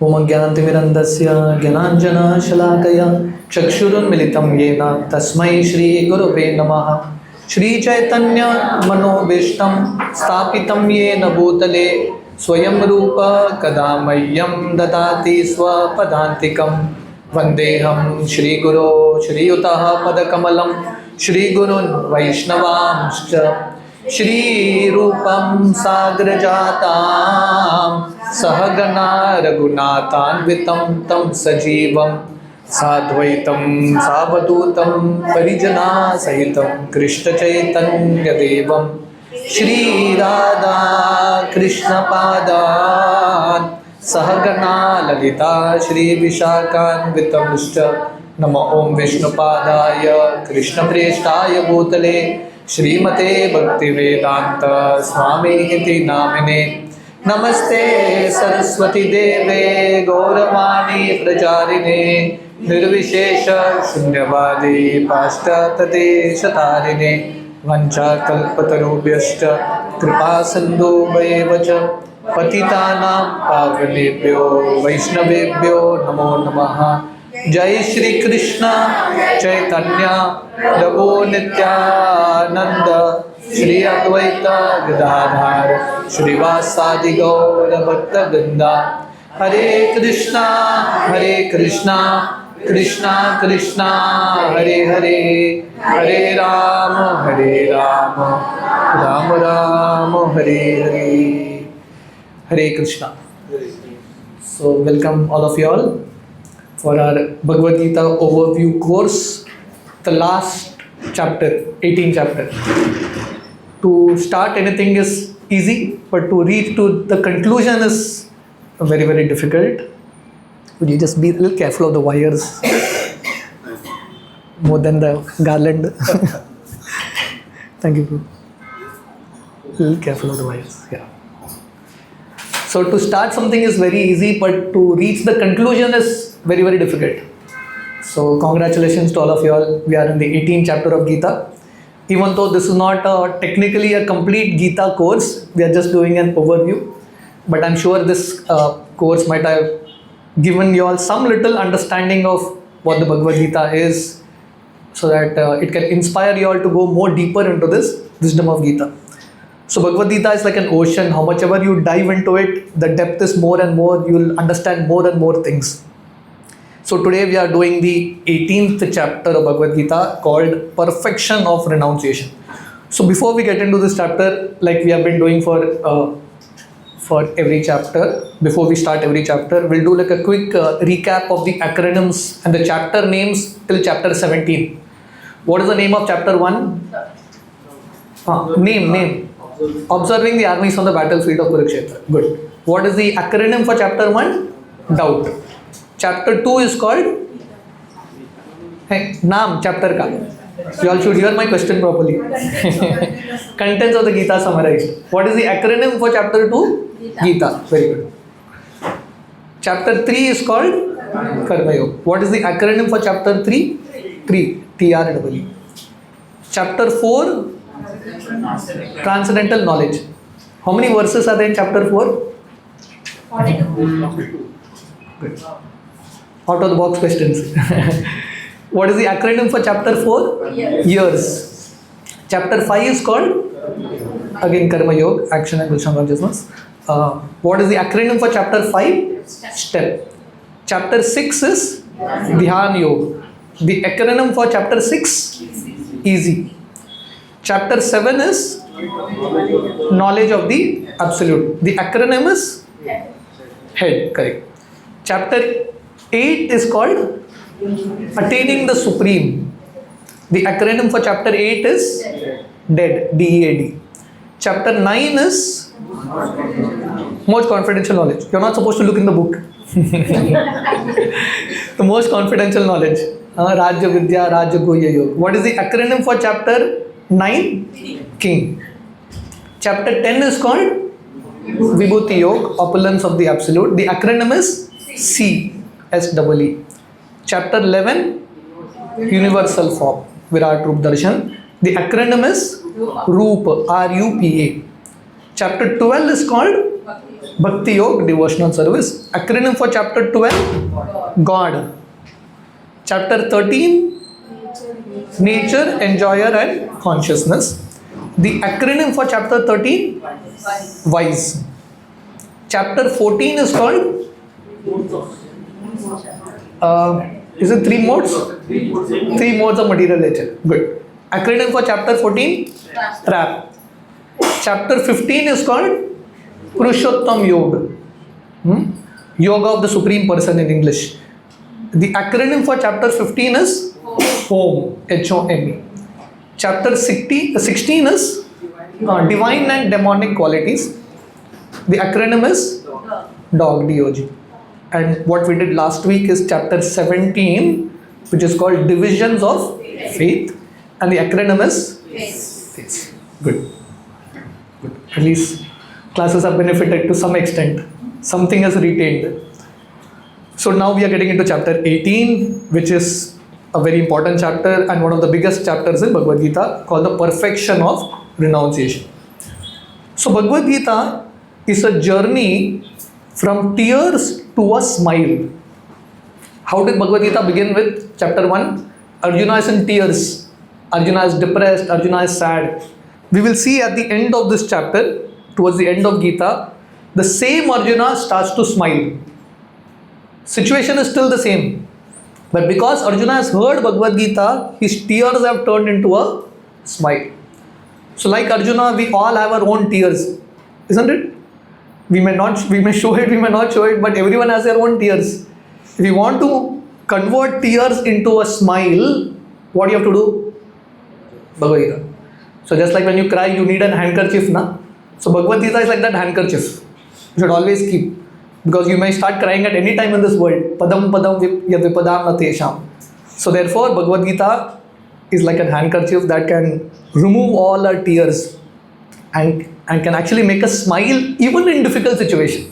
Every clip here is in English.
ओम ज्ञानतिमिरन्दस्य ज्ञानाञ्जनशलाकया चक्षुरुन्मिलितं येन तस्मै श्रीगुरवे नमः। श्रीचैतन्यमनोभीष्टं स्थापितं येन भूतले स्वयं रूप कदा मह्यं ददाति स्वपदान्तिकं। वन्देऽहं श्रीगुरो श्रीयुतः पदकमलं श्रीगुरुन् वैष्णवांश्च श्रीरूपं साग्रजातां सहगना रघुनाथान्वितं तं सजीवं साद्वैतं सावधूतं परिजनासहितं कृष्णचैतन्यदेवं श्रीराधा कृष्णपादान् सहगना ललिता श्रीविशाखान्वितंश्च। नमो ॐ विष्णुपादाय कृष्णप्रेष्ठाय भूतले श्रीमते भक्तिवेदांत स्वामीति नामिने। नमस्ते सरस्वती देवे गौरवाणी प्रचारिणे निर्विशेष शून्यवादी पाश्चात्यदेशतारिणे। वंशाकल्पतरुभ्यश्च कृपा सिन्धुभ्येव च पतितानां पावनेभ्यो वैष्णवेभ्यो नमो नमः। जय श्री कृष्ण चैतन्य प्रभु नित्यानंद श्री अद्वैत गदाधर श्रीवासादि गौर भक्तवृंदा। हरे कृष्णा कृष्णा कृष्णा हरे हरे, हरे राम राम राम हरे हरे। हरे Krishna. So welcome all of you all for our Bhagavad Gita overview course, the last chapter, 18th chapter. To start anything is easy, but to reach to the conclusion is very, very difficult. Would you just be a little careful of the wires more than the garland? Thank you, bro. A little careful of the wires, yeah. So to start something is very easy, but to reach the conclusion is very, very difficult. So congratulations to all of you all. We are in the 18th chapter of Gita. Even though this is not technically a complete Gita course, we are just doing an overview. But I'm sure this course might have given you all some little understanding of what the Bhagavad Gita is, so that it can inspire you all to go more deeper into this wisdom of Gita. So Bhagavad Gita is like an ocean. How much ever you dive into it, the depth is more and more. You'll understand more and more things. So today we are doing the 18th chapter of Bhagavad Gita called Perfection of Renunciation. So before we get into this chapter, like we have been doing for every chapter, before we start every chapter, we'll do like a quick recap of the acronyms and the chapter names till chapter 17. What is the name of chapter 1? Name. Observing the armies on the battlefield of Kurukshetra. Good. What is the acronym for chapter 1? Doubt. Chapter 2 is called Naam, chapter ka. You all should hear my question properly. Contents of the Gita summarized. What is the acronym for chapter 2? Gita. Very good. Chapter 3 is called Karma Yoga. What is the acronym for chapter 3? 3. TREE. Chapter 4? Transcendental knowledge. How many verses are there in chapter 4? 42. Good. Out of the box questions. What is the acronym for chapter 4? Years. Chapter 5 is called again Karma Yoga, action and Krishna consciousness. What is the acronym for chapter 5? Step. Chapter 6 is Dhyan Yoga. The acronym for chapter 6? Easy. Chapter 7 is knowledge of the absolute. The acronym is head, correct. Chapter 8 is called attaining the supreme. The acronym for chapter 8 is dead, DEAD. Chapter 9 is most confidential knowledge. You're not supposed to look in the book. The most confidential knowledge. Rajya Vidya, Rajya Guhya Yoga. What is the acronym for chapter 9? King. Chapter 10 is called Vibhuti Yoga, opulence of the absolute. The acronym is SEE. Chapter 11, universal form, Virat Rup Darshan. The acronym is Rupa, RUPA. Chapter 12 is called Bhakti Yoga, devotional service. Acronym for chapter 12, God. Chapter 13, nature, enjoyer and consciousness. The acronym for chapter 13, wise. Chapter 14 is called, is it 3 modes? 3 modes of material nature. Good. Acronym for chapter 14, trap. Chapter 15 is called Purushottam Yoga. Yoga of the Supreme Person in English. The acronym for chapter 15 is Home, H-O-M-E. Chapter 16 is Divine and Demonic Qualities. The acronym is Dog, D-O-G. And what we did last week is chapter 17, which is called Divisions of Faith. And the acronym is Faith. Good. At least classes have benefited to some extent. Something is retained. So now we are getting into chapter 18, which is a very important chapter and one of the biggest chapters in Bhagavad Gita, called the perfection of renunciation. So Bhagavad Gita is a journey from tears to a smile. How did Bhagavad Gita begin with? Chapter 1, Arjuna is in tears. Arjuna is depressed. Arjuna is sad. We will see at the end of this chapter, towards the end of Gita, the same Arjuna starts to smile. Situation is still the same. But because Arjuna has heard Bhagavad Gita, his tears have turned into a smile. So like Arjuna, we all have our own tears. Isn't it? We may show it, we may not show it, but everyone has their own tears. If you want to convert tears into a smile, what do you have to do? Bhagavad Gita. So just like when you cry, you need a handkerchief, na? So Bhagavad Gita is like that handkerchief. You should always keep. Because you may start crying at any time in this world. Padam padam vipadam natesham. So therefore, Bhagavad Gita is like a handkerchief that can remove all our tears and can actually make us smile even in difficult situations.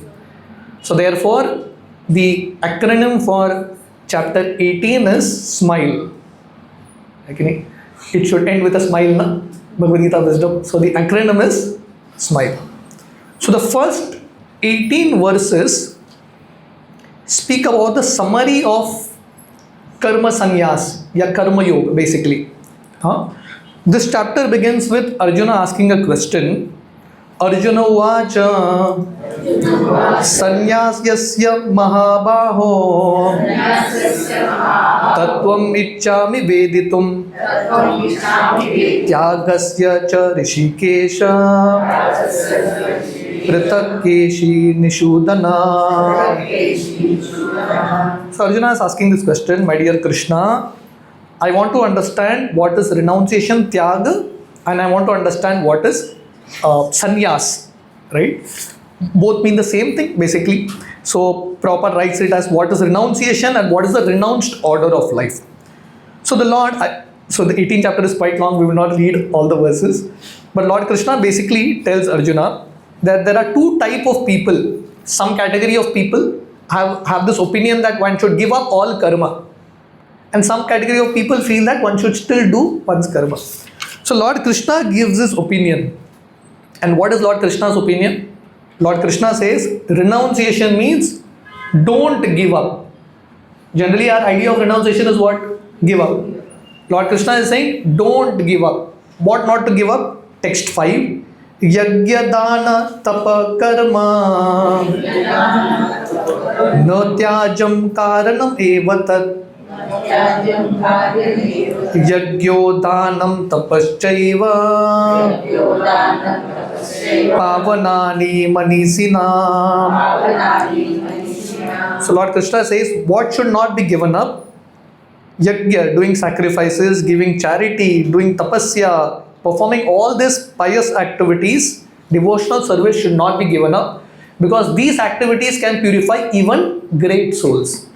So therefore, the acronym for chapter 18 is smile. Okay? It should end with a smile, na? Bhagavad Gita wisdom. So the acronym is smile. So the first 18 verses speak about the summary of karma sannyas, ya karma yoga basically. This chapter begins with Arjuna asking a question. Arjuna uvacha sannyasya mahabaho tattvam ichchami veditum tyagasya cha rishikesha Pritakeshi Nishudana. So Arjuna is asking this question, my dear Krishna, I want to understand what is renunciation, tyaga, and I want to understand what is sannyas, right? Both mean the same thing basically. So Prabhupada writes it as what is renunciation and what is the renounced order of life. So the Lord, so the 18th chapter is quite long, we will not read all the verses. But Lord Krishna basically tells Arjuna that there are 2 types of people. Some category of people have this opinion that one should give up all karma. And some category of people feel that one should still do one's karma. So Lord Krishna gives his opinion. And what is Lord Krishna's opinion? Lord Krishna says, renunciation means don't give up. Generally our idea of renunciation is what? Give up. Lord Krishna is saying, don't give up. What not to give up? Text 5. Yajna dana tapa karma no tyajam karanam evatat yajyo danam tapaschaiva pavanani manisina. So Lord Krishna says what should not be given up? Yajna, doing sacrifices, giving charity, doing tapasya, performing all these pious activities, devotional service should not be given up because these activities can purify even great souls.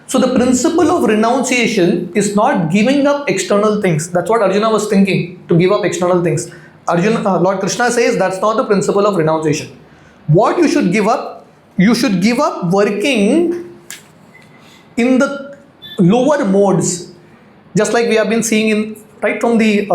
So the principle of renunciation is not giving up external things. That's what Arjuna was thinking, to give up external things. Lord Krishna says that's not the principle of renunciation. What you should give up? You should give up working in the lower modes. Just like we have been seeing in right from the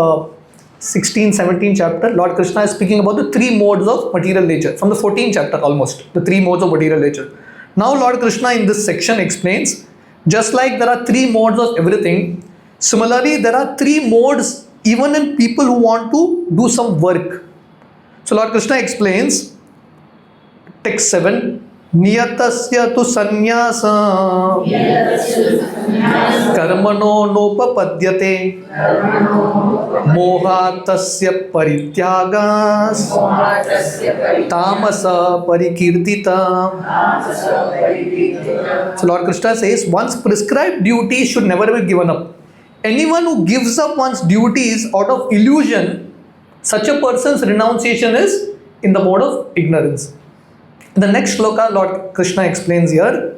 16, 17 chapter, Lord Krishna is speaking about the three modes of material nature. From the 14th chapter almost, the three modes of material nature. Now Lord Krishna in this section explains, just like there are three modes of everything, similarly there are three modes even in people who want to do some work. So Lord Krishna explains, text 7, Niyatasya tu sannyasa karmano nopapadyate mohatasya parityagas tamasa parikirtita. So Lord Krishna says, one's prescribed duties should never be given up. Anyone who gives up one's duties out of illusion, such a person's renunciation is in the mode of ignorance. In the next shloka, Lord Krishna explains here,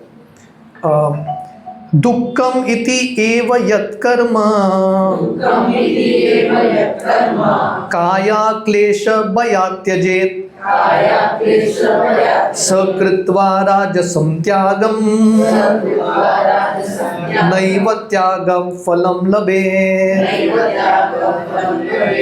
Dukkam iti eva yat karma kaya klesha bhayatyajet sakritva rajasam tyagam naiva tyagam phalam labhe.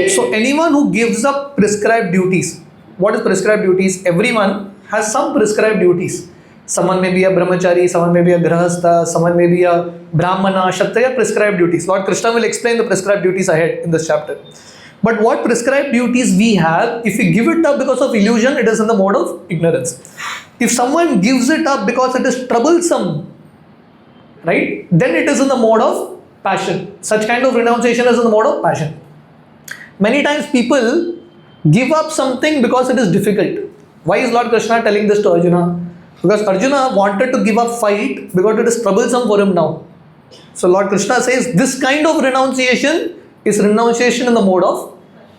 So anyone who gives up prescribed duties, what is prescribed duties? Everyone has some prescribed duties. Someone may be a brahmachari, someone may be a grahastha, someone may be a brahmana, kshatriya, prescribed duties. Lord Krishna will explain the prescribed duties ahead in this chapter. But what prescribed duties we have, if we give it up because of illusion, it is in the mode of ignorance. If someone gives it up because it is troublesome, right, then it is in the mode of passion. Such kind of renunciation is in the mode of passion. Many times people give up something because it is difficult. Why is Lord Krishna telling this to Arjuna? Because Arjuna wanted to give up fight because it is troublesome for him now. So Lord Krishna says this kind of renunciation is renunciation in the mode of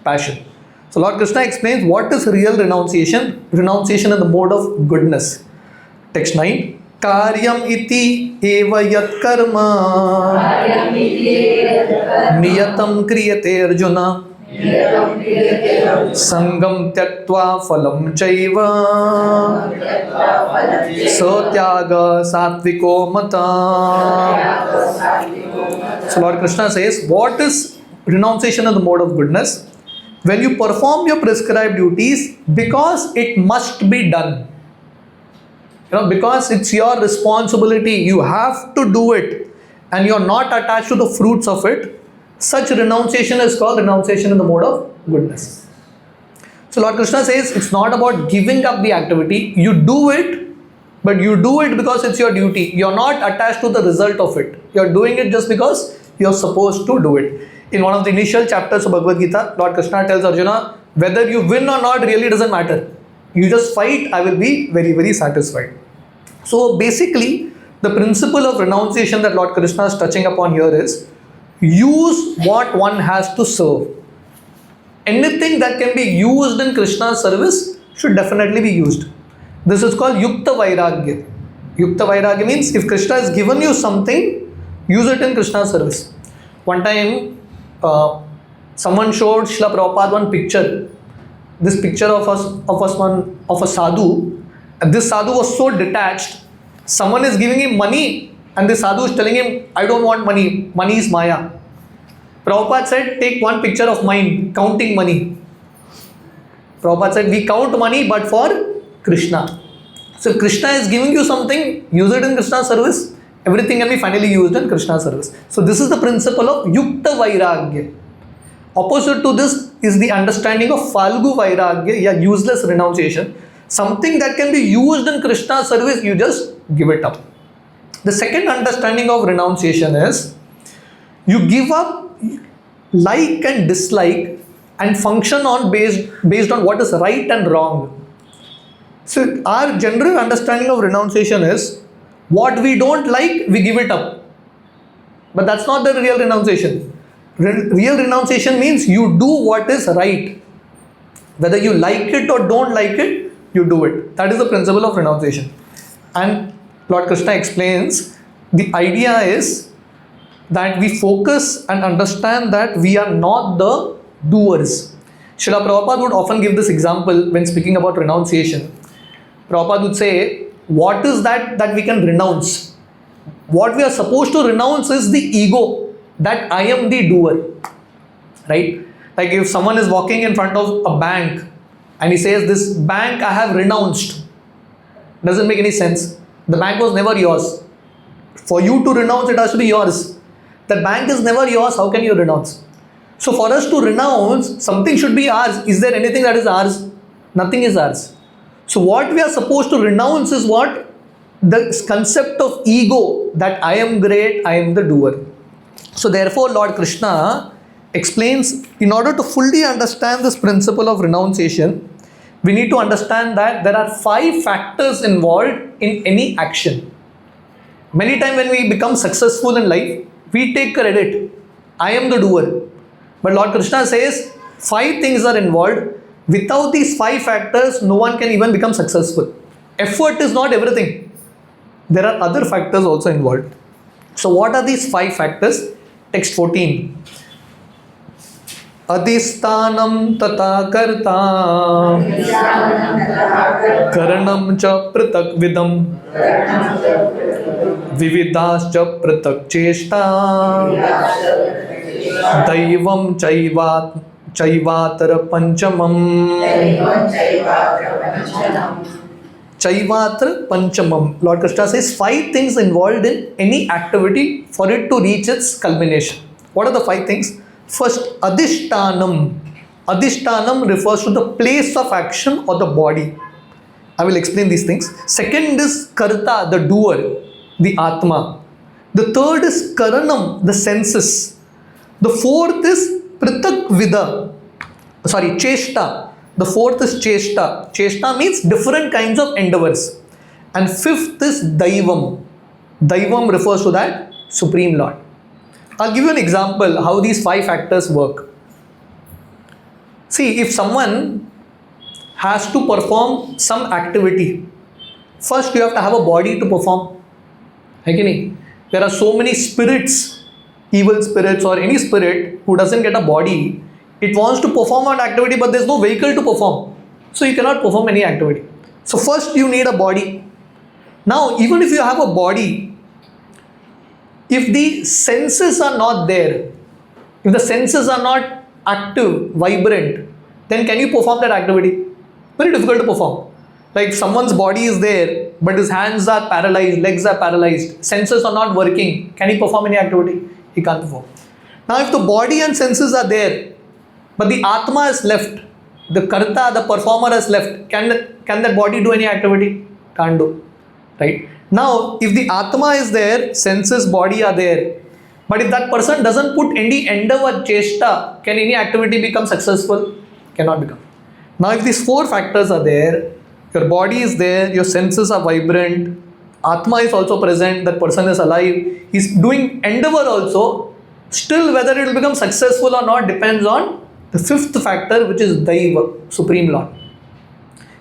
passion. So Lord Krishna explains what is real renunciation. Renunciation in the mode of goodness. Text 9. Karyam iti eva yat karma niyatam kriyate Arjuna Sangam tyaktva phalam chaiva satyaga satviko mata. So Lord Krishna says, what is renunciation in the mode of goodness? When you perform your prescribed duties because it must be done. Because it's your responsibility, you have to do it and you're not attached to the fruits of it. Such renunciation is called renunciation in the mode of goodness. So Lord Krishna says it's not about giving up the activity. You do it, but you do it because it's your duty. You're not attached to the result of it. You're doing it just because you're supposed to do it. In one of the initial chapters of Bhagavad Gita, Lord Krishna tells Arjuna, whether you win or not really doesn't matter. You just fight, I will be very, very satisfied. So basically, the principle of renunciation that Lord Krishna is touching upon here is, use what one has to serve. Anything that can be used in Krishna's service should definitely be used. This is called Yukta Vairagya. Yukta Vairagya means if Krishna has given you something, use it in Krishna's service. One time, someone showed Srila Prabhupada one picture. This picture of a sadhu. And this sadhu was so detached. Someone is giving him money and this sadhu is telling him, I don't want money. Money is Maya. Prabhupada said, take one picture of mine, counting money. Prabhupada said, we count money but for Krishna. So if Krishna is giving you something, use it in Krishna's service. Everything can be finally used in Krishna's service. So this is the principle of Yukta Vairagya. Opposite to this is the understanding of Falgu Vairagya, useless renunciation. Something that can be used in Krishna's service, you just give it up. The second understanding of renunciation is, you give up like and dislike and function on based on what is right and wrong. So our general understanding of renunciation is, what we don't like, we give it up. But that's not the real renunciation. Real renunciation means you do what is right. Whether you like it or don't like it, you do it. That is the principle of renunciation. And Lord Krishna explains, the idea is that we focus and understand that we are not the doers. Srila Prabhupada would often give this example when speaking about renunciation. Prabhupada would say, what is that we can renounce? What we are supposed to renounce is the ego, that I am the doer. Right? Like if someone is walking in front of a bank and he says, "This bank I have renounced," doesn't make any sense. The bank was never yours. For you to renounce, it has to be yours. The bank is never yours. How can you renounce? So for us to renounce, something should be ours. Is there anything that is ours? Nothing is ours. So what we are supposed to renounce is what? The concept of ego, that I am great, I am the doer. So therefore Lord Krishna explains, in order to fully understand this principle of renunciation, we need to understand that there are 5 factors involved in any action. Many times when we become successful in life, we take credit. I am the doer. But Lord Krishna says 5 things are involved. Without these 5 factors, no one can even become successful. Effort is not everything. There are other factors also involved. So what are these 5 factors? Text 14. Adhisthanam tata karta karanam cha pratak vidam vividascha pratak cheshta daivam chaivatara panchamam. Chaivatra panchamam. Lord Krishna says 5 things involved in any activity for it to reach its culmination. What are the 5 things? First, adhishtanam. Adhishtanam refers to the place of action or the body. I will explain these things. Second is karta, the doer, the atma. The third is karanam, the senses. The fourth is pratak vida. Sorry, cheshta. The fourth is cheshta. Cheshta means different kinds of endeavors. And fifth is daivam. Daivam refers to that Supreme Lord. I'll give you an example how these 5 factors work. See, if someone has to perform some activity, first you have to have a body to perform. There are so many spirits, evil spirits or any spirit who doesn't get a body. It wants to perform an activity, but there's no vehicle to perform. So you cannot perform any activity. So first you need a body. Now, even if you have a body, if the senses are not there, if the senses are not active, vibrant, then can you perform that activity? Very difficult to perform. Like someone's body is there, but his hands are paralyzed, legs are paralyzed, senses are not working. Can he perform any activity? He can't perform. Now if the body and senses are there, but the Atma is left, the Karta, the performer is left, can that body do any activity? Can't do. Right? Now, if the Atma is there, senses, body are there, but if that person doesn't put any endeavor, cheshta, can any activity become successful? Cannot become. Now, if these 4 factors are there, your body is there, your senses are vibrant, Atma is also present, that person is alive, he's doing endeavor also, still whether it will become successful or not depends on the 5th factor, which is Daiva, Supreme Lord.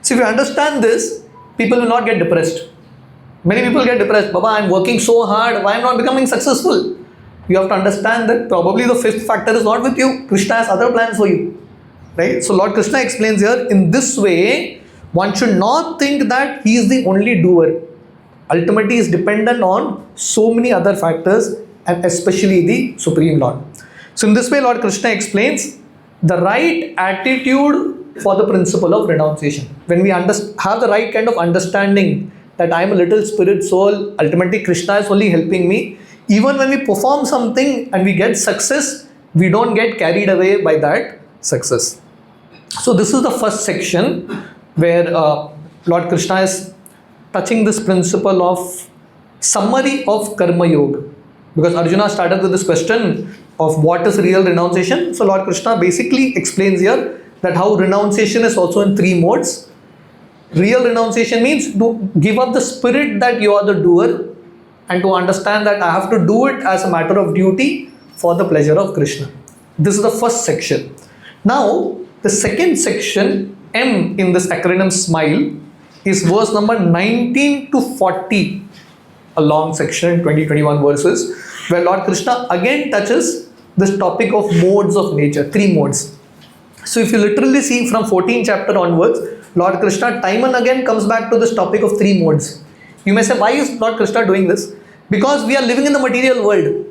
So, if you understand this, people will not get depressed. Many people get depressed. Baba, I'm working so hard. Why am I not becoming successful? You have to understand that probably the 5th factor is not with you. Krishna has other plans for you. Right? So Lord Krishna explains here, in this way, one should not think that he is the only doer. Ultimately, he is dependent on so many other factors and especially the Supreme Lord. So in this way, Lord Krishna explains the right attitude for the principle of renunciation. When we have the right kind of understanding that I am a little spirit soul, ultimately Krishna is only helping me. Even when we perform something and we get success, we don't get carried away by that success. So this is the first section where Lord Krishna is touching this principle of summary of Karma Yoga. Because Arjuna started with this question of what is real renunciation. So Lord Krishna basically explains here that how renunciation is also in 3 modes. Real renunciation means to give up the spirit that you are the doer and to understand that I have to do it as a matter of duty for the pleasure of Krishna. This is the first section. Now, the second section, M in this acronym SMILE, is verse number 19 to 40, a long section, 20-21 verses, where Lord Krishna again touches this topic of modes of nature, 3 modes. So if you literally see from 14th chapter onwards, Lord Krishna time and again comes back to this topic of 3 modes. You may say, why is Lord Krishna doing this? Because we are living in the material world.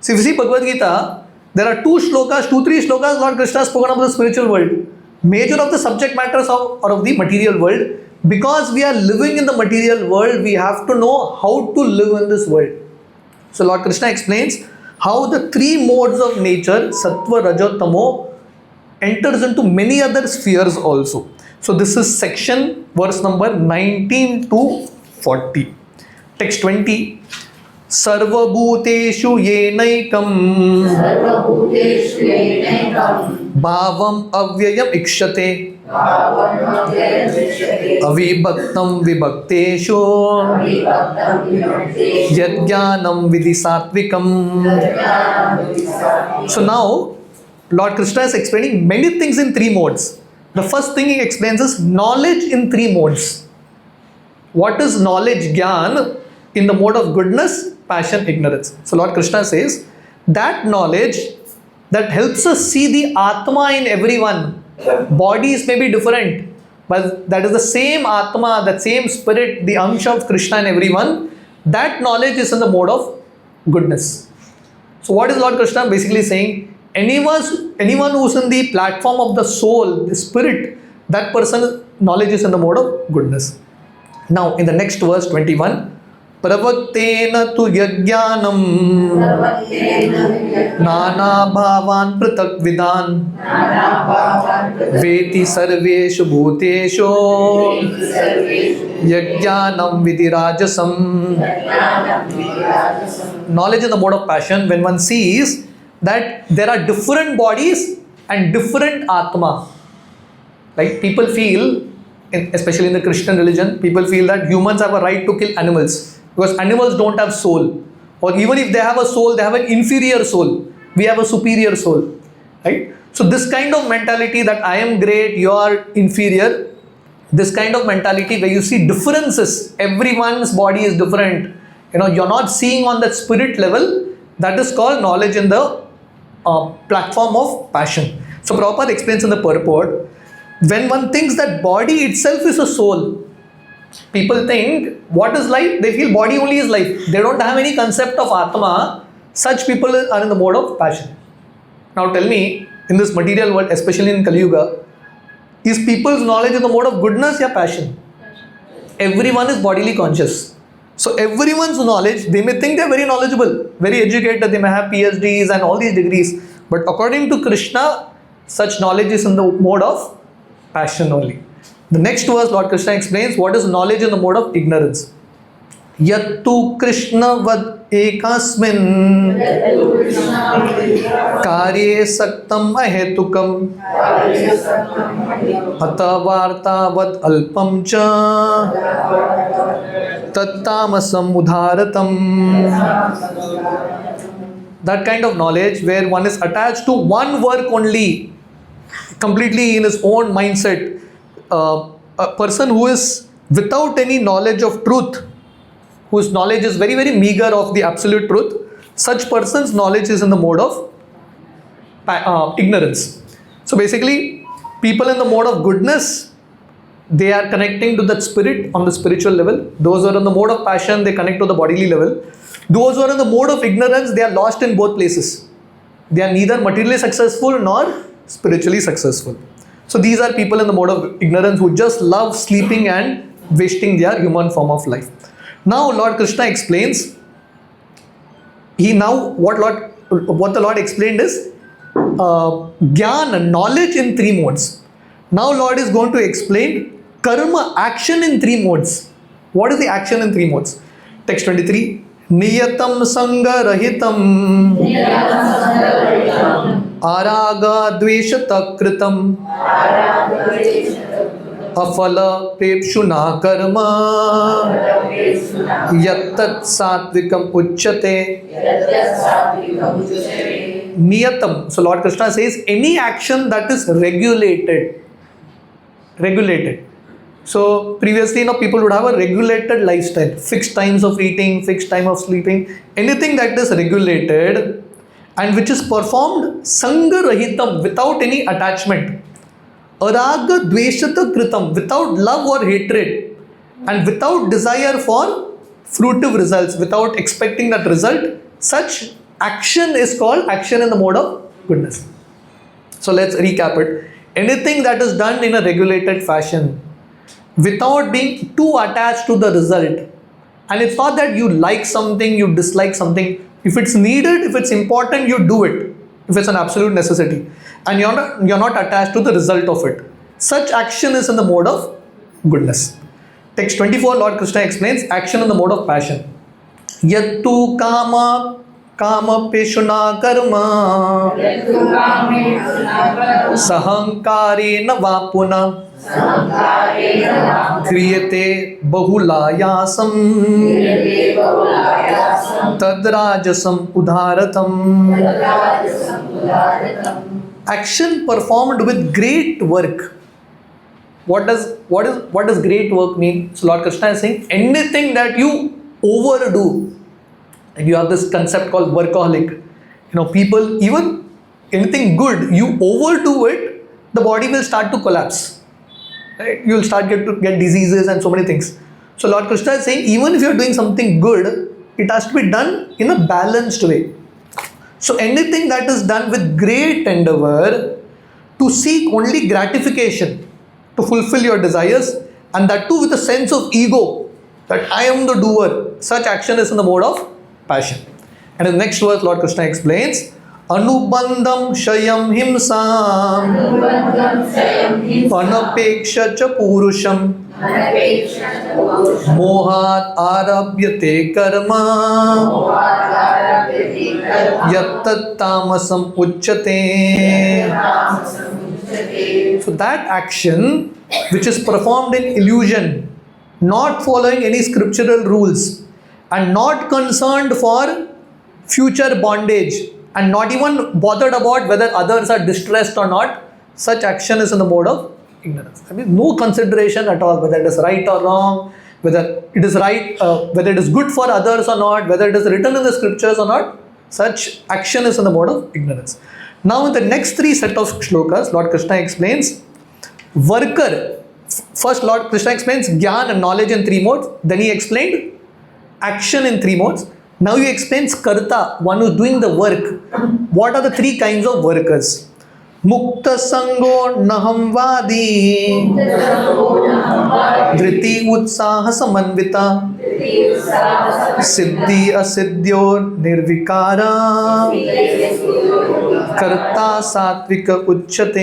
So if you see Bhagavad Gita, There are two, three shlokas Lord Krishna has spoken about the spiritual world. Major of the subject matters are of the material world. Because we are living in the material world, we have to know how to live in this world. So Lord Krishna explains how the three modes of nature, Sattva, Raja, Tamo, enters into many other spheres also. So this is section verse number 19 to 40. Text 20. Sarvabhuteshu yenaikam bhavam avyayam ikshate avibhaktam vibhakteshu yadjnanam vidhi satvikam. So now Lord Krishna is explaining many things in three modes. The first thing he explains is knowledge in three modes. What is knowledge, Gyan, in the mode of goodness, passion, ignorance? So Lord Krishna says that knowledge that helps us see the Atma in everyone. Bodies may be different, but that is the same Atma, that same spirit, the Amsha of Krishna in everyone. That knowledge is in the mode of goodness. So what is Lord Krishna basically saying? Anyone who's in the platform of the soul, the spirit, that person's knowledge is in the mode of goodness. Now in the next verse 21, Pravaktena tu yajnanam nana bhavan pratak vidan veti sarveshu bhuteshu yajnanam vidirajasam. Knowledge in the mode of passion, when one sees that there are different bodies and different Atma. Like people feel, especially in the Christian religion, people feel that humans have a right to kill animals because animals don't have soul. Or even if they have a soul, they have an inferior soul. We have a superior soul. Right? So this kind of mentality that I am great, you are inferior, this kind of mentality where you see differences, everyone's body is different. You're not seeing on that spirit level, that is called knowledge in the platform of passion. So Prabhupada explains in the purport, when one thinks that body itself is a soul, people think, what is life? They feel body only is life. They don't have any concept of Atma. Such people are in the mode of passion. Now tell me, in this material world, especially in Kali Yuga, is people's knowledge in the mode of goodness or passion? Everyone is bodily conscious. So everyone's knowledge, they may think they are very knowledgeable, very educated, they may have PhDs and all these degrees. But according to Krishna, such knowledge is in the mode of passion only. The next verse, Lord Krishna explains what is knowledge in the mode of ignorance. Yattu Krishna vad ekasmin karye saktam ahetukam atavarta vad alpam cha tattamasam udharatam. That kind of knowledge where one is attached to one work only, completely in his own mindset. A person who is without any knowledge of truth, whose knowledge is very, very meager of the absolute truth, such person's knowledge is in the mode of ignorance. So basically, people in the mode of goodness, they are connecting to that spirit on the spiritual level. Those who are in the mode of passion, they connect to the bodily level. Those who are in the mode of ignorance, they are lost in both places. They are neither materially successful nor spiritually successful. So these are people in the mode of ignorance who just love sleeping and wasting their human form of life. Now Lord Krishna explains, what the Lord explained is Jnana, knowledge in three modes. Now Lord is going to explain karma, action in three modes. What is the action in three modes? Text 23. Niyatam sanga rahitam araga dveshata kritam afala prepshuna karma yattat satvikam uchyate. Niyatam. So Lord Krishna says any action that is regulated. So previously, people would have a regulated lifestyle, fixed times of eating, fixed time of sleeping. Anything that is regulated and which is performed sanga rahitam, without any attachment. Araga dveshata kritam, without love or hatred, and without desire for fruitive results, without expecting that result. Such action is called action in the mode of goodness. So let's recap it. Anything that is done in a regulated fashion without being too attached to the result. And it's not that you like something, you dislike something. If it's needed, if it's important, you do it. If it's an absolute necessity. And you're not attached to the result of it. Such action is in the mode of goodness. Text 24, Lord Krishna explains action in the mode of passion. Yattu kama peshuna karma sahankarena vapuna kriyate bahulayasam tadrajasam udharatam. Action performed with great work. What does great work mean? So Lord Krishna is saying anything that you overdo. And you have this concept called workaholic. People, even anything good, you overdo it, the body will start to collapse. Right? You will start to get diseases and so many things. So Lord Krishna is saying, even if you are doing something good, it has to be done in a balanced way. So anything that is done with great endeavor to seek only gratification, to fulfill your desires, and that too with a sense of ego, that I am the doer, such action is in the mode of passion. And in the next verse, Lord Krishna explains, Anubandham shayam himsam anapeksha cha purusham mohat arabhyate karma yattat tamasam uchyate. So that action which is performed in illusion, not following any scriptural rules, and not concerned for future bondage, and not even bothered about whether others are distressed or not, such action is in the mode of ignorance. I mean, no consideration at all whether it is right or wrong, whether it is right, whether it is good for others or not, whether it is written in the scriptures or not. Such action is in the mode of ignorance. Now in the next three set of shlokas, Lord Krishna explains worker. First, Lord Krishna explains Gyan and knowledge in three modes. Then he explained action in three modes. Now he explains Karta, one who is doing the work. What are the three kinds of workers? Mukta Sango Naham Vadi Dhriti Utsaha Samanvita Siddhi Asiddhyo Nirvikara Karta Satvika Uchyate.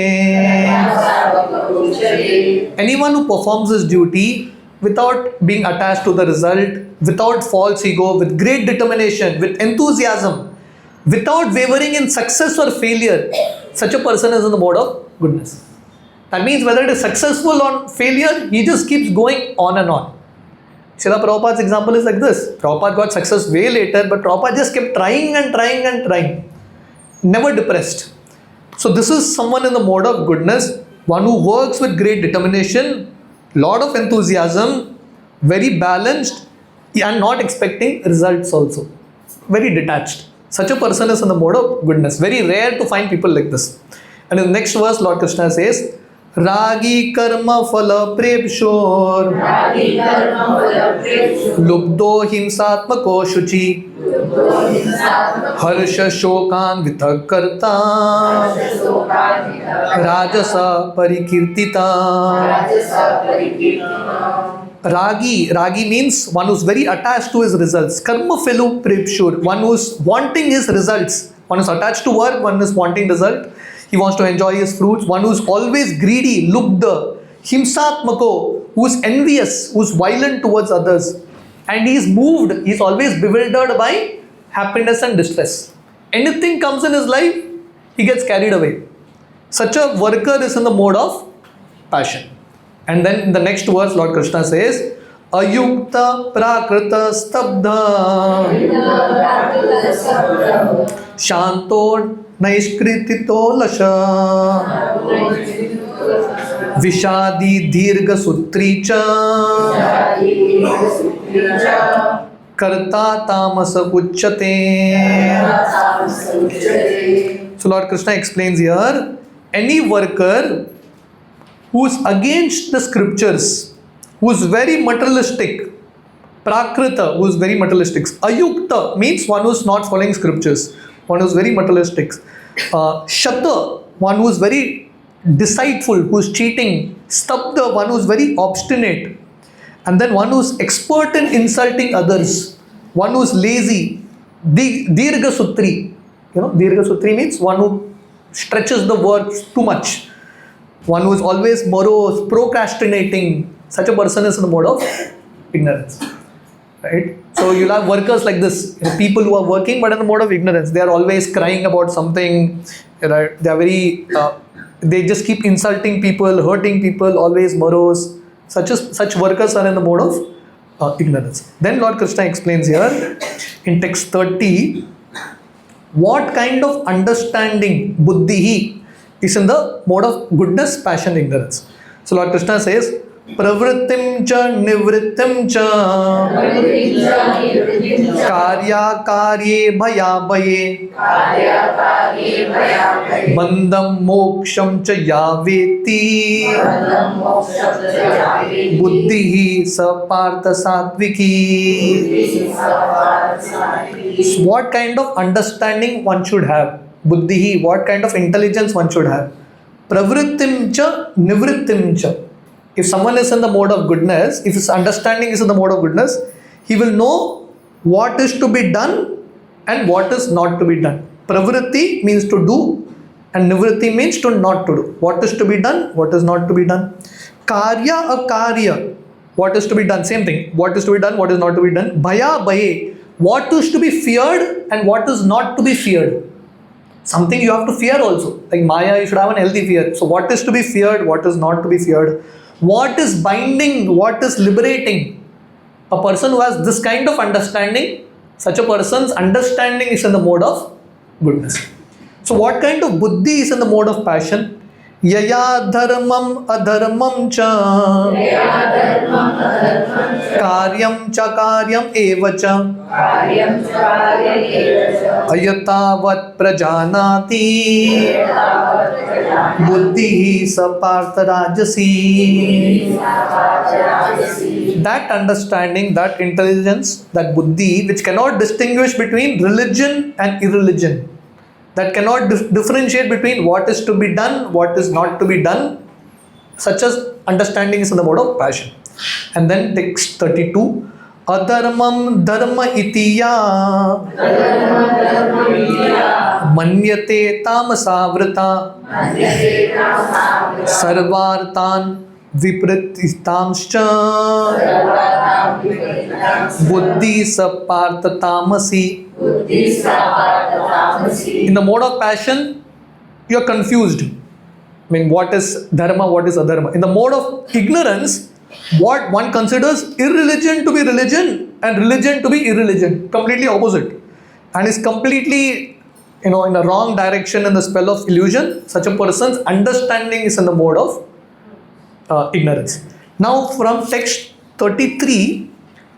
Anyone who performs his duty without being attached to the result, without false ego, with great determination, with enthusiasm, without wavering in success or failure, such a person is in the mode of goodness. That means whether it is successful or failure, he just keeps going on and on. Srila Prabhupada's example is like this. Prabhupada got success way later, but Prabhupada just kept trying and trying and trying. Never depressed. So this is someone in the mode of goodness, one who works with great determination, lot of enthusiasm, very balanced, and not expecting results also. Very detached. Such a person is in the mode of goodness. Very rare to find people like this. And in the next verse, Lord Krishna says, Ragi karma phala prepshor Lubdo himsatmako shuchi Harsha shokan vitakarta Rajasa parikirtita. Ragi means one who's very attached to his results. Karma philo prepshur, one who's wanting his results. One is attached to work, one is wanting result. He wants to enjoy his fruits. One who's always greedy, lubda, himsatmako, who's envious, who's violent towards others. And he's moved, he's always bewildered by happiness and distress. Anything comes in his life, he gets carried away. Such a worker is in the mode of passion. And then in the next verse, Lord Krishna says, Ayukta prakrita stabdha Shanto Naishkritito lasha Vishadi dirga sutricha Karta tamasa uchyate. So Lord Krishna explains here, any worker who is against the scriptures, who is very materialistic, Prakrita, who is very materialistic. Ayukta means one who is not following scriptures, one who is very materialistic. Shata, one who is very deceitful, who is cheating. Stabda, one who is very obstinate. And then one who is expert in insulting others, one who is lazy. Dirgha Sutri. Dirgha Sutri means one who stretches the work too much. One who is always morose, procrastinating. Such a person is in the mode of ignorance. Right? So you'll have workers like this, people who are working but in the mode of ignorance. They are always crying about something. Right? They are very, they just keep insulting people, hurting people, always morose. Such workers are in the mode of ignorance. Then Lord Krishna explains here in text 30, what kind of understanding, buddhi, is in the mode of goodness, passion, ignorance. So Lord Krishna says, pravrittim cha nivrittim cha karya karye bhaya bhaye bandham moksham cha yaveti buddhi sa partha satviki. So what kind of understanding one should have? Buddhi, what kind of intelligence one should have? Pravrittim cha nivrittim cha. If someone is in the mode of goodness, if his understanding is in the mode of goodness, he will know what is to be done and what is not to be done. Pravritti means to do and nivritti means to not to do. What is to be done, what is not to be done. Karya akarya, what is to be done, same thing. What is to be done, what is not to be done. Bhaya bhaye, what is to be feared and what is not to be feared. Something you have to fear also. Like Maya, you should have an healthy fear. So what is to be feared, what is not to be feared. What is binding, what is liberating. A person who has this kind of understanding, such a person's understanding is in the mode of goodness. So what kind of buddhi is in the mode of passion? Yaya dharmam adharmam cha karyam cha karyam eva cha ayatavat prajanati buddhi sa partha rajasi. That understanding, that intelligence, that buddhi, which cannot distinguish between religion and irreligion, that cannot differentiate between what is to be done, what is not to be done, such as understanding is in the mode of passion. And then text 32, adharmam dharma itiya manyate tamasavrita sarvartan viprititamscha buddhi sapartha tamasi. In the mode of passion, you are confused. I mean, what is dharma, what is adharma? In the mode of ignorance, what one considers irreligion to be religion and religion to be irreligion, completely opposite, and is completely, in the wrong direction in the spell of illusion. Such a person's understanding is in the mode of ignorance. Now, from text 33,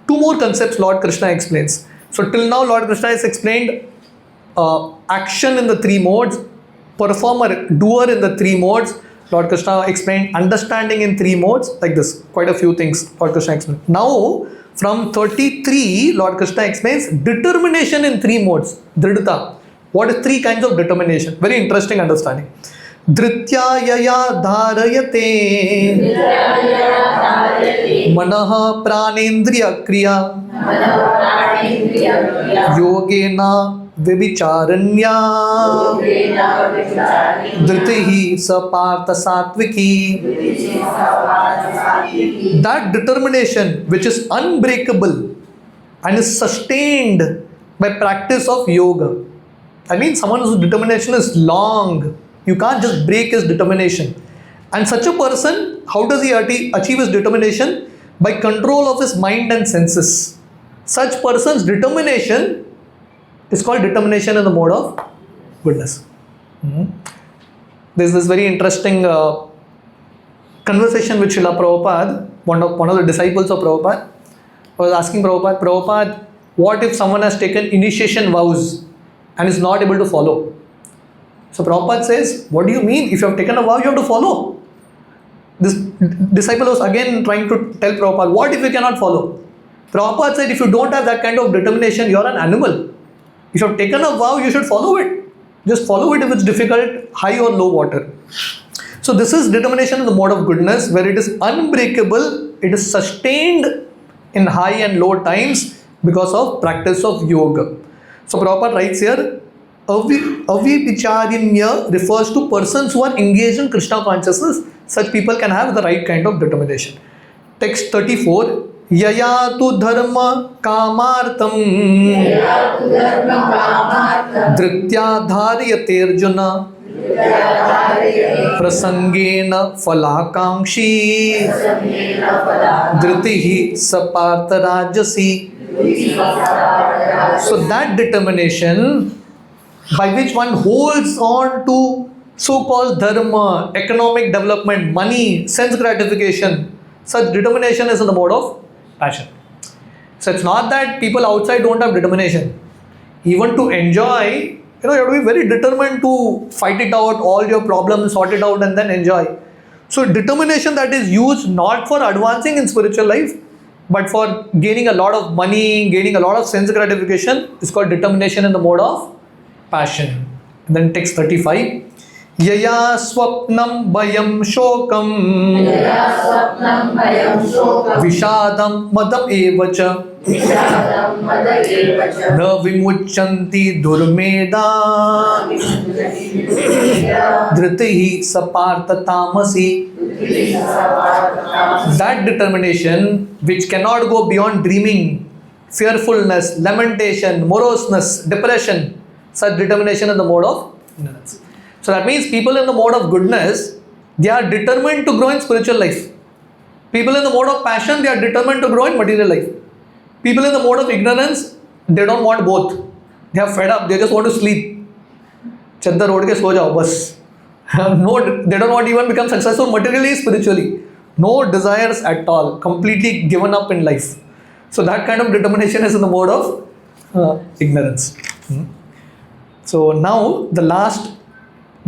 two more concepts Lord Krishna explains. So till now Lord Krishna has explained action in the three modes, performer, doer in the three modes. Lord Krishna explained understanding in three modes, like this. Quite a few things Lord Krishna explained. Now from 33, Lord Krishna explains determination in three modes. Dridhata. What is three kinds of determination? Very interesting understanding. Dhritya yaya dharayate manaha pranendriya kriya yogena vibicharanya dhritihi sapartha satviki. That determination which is unbreakable and is sustained by practice of yoga. I mean, someone whose determination is long. You can't just break his determination. And such a person, how does he achieve his determination? By control of his mind and senses. Such person's determination is called determination in the mode of goodness. There's this very interesting conversation with Srila Prabhupada, one of the disciples of Prabhupada. I was asking Prabhupada, what if someone has taken initiation vows and is not able to follow? So Prabhupada says, what do you mean? If you have taken a vow, you have to follow. This disciple was again trying to tell Prabhupada, what if you cannot follow? Prabhupada said if you don't have that kind of determination, you're an animal. If you have taken a vow, you should follow it. Just follow it if it's difficult, high or low water. So this is determination in the mode of goodness, where it is unbreakable, it is sustained in high and low times because of practice of yoga. So Prabhupada writes here, Avivicharinya refers to persons who are engaged in Krishna consciousness. Such people can have the right kind of determination. Text 34. Yaya tu dharma kamartam dhritya dharyate arjuna prasangena falakangshi dhritihi sapartha rajasi. So that determination by which one holds on to so-called dharma, economic development, money, sense gratification, such determination is in the mode of passion. So it's not that people outside don't have determination. Even to enjoy, you have to be very determined to fight it out, all your problems, sort it out and then enjoy. So determination that is used not for advancing in spiritual life, but for gaining a lot of money, gaining a lot of sense gratification is called determination in the mode of passion. And then text 35. Yaya swapnam bayam shokam vishadam madam evacha na vimuchanti durmeda dhritihi sapartha tamasi. That determination which cannot go beyond dreaming, fearfulness, lamentation, moroseness, depression, such determination in the mode of ignorance. So that means people in the mode of goodness, they are determined to grow in spiritual life. People in the mode of passion, they are determined to grow in material life. People in the mode of ignorance, they don't want both. They are fed up, they just want to sleep. Chaddar oad ke so jao, bas. No, they don't want to even become successful materially, spiritually. No desires at all, completely given up in life. So that kind of determination is in the mode of ignorance. So now the last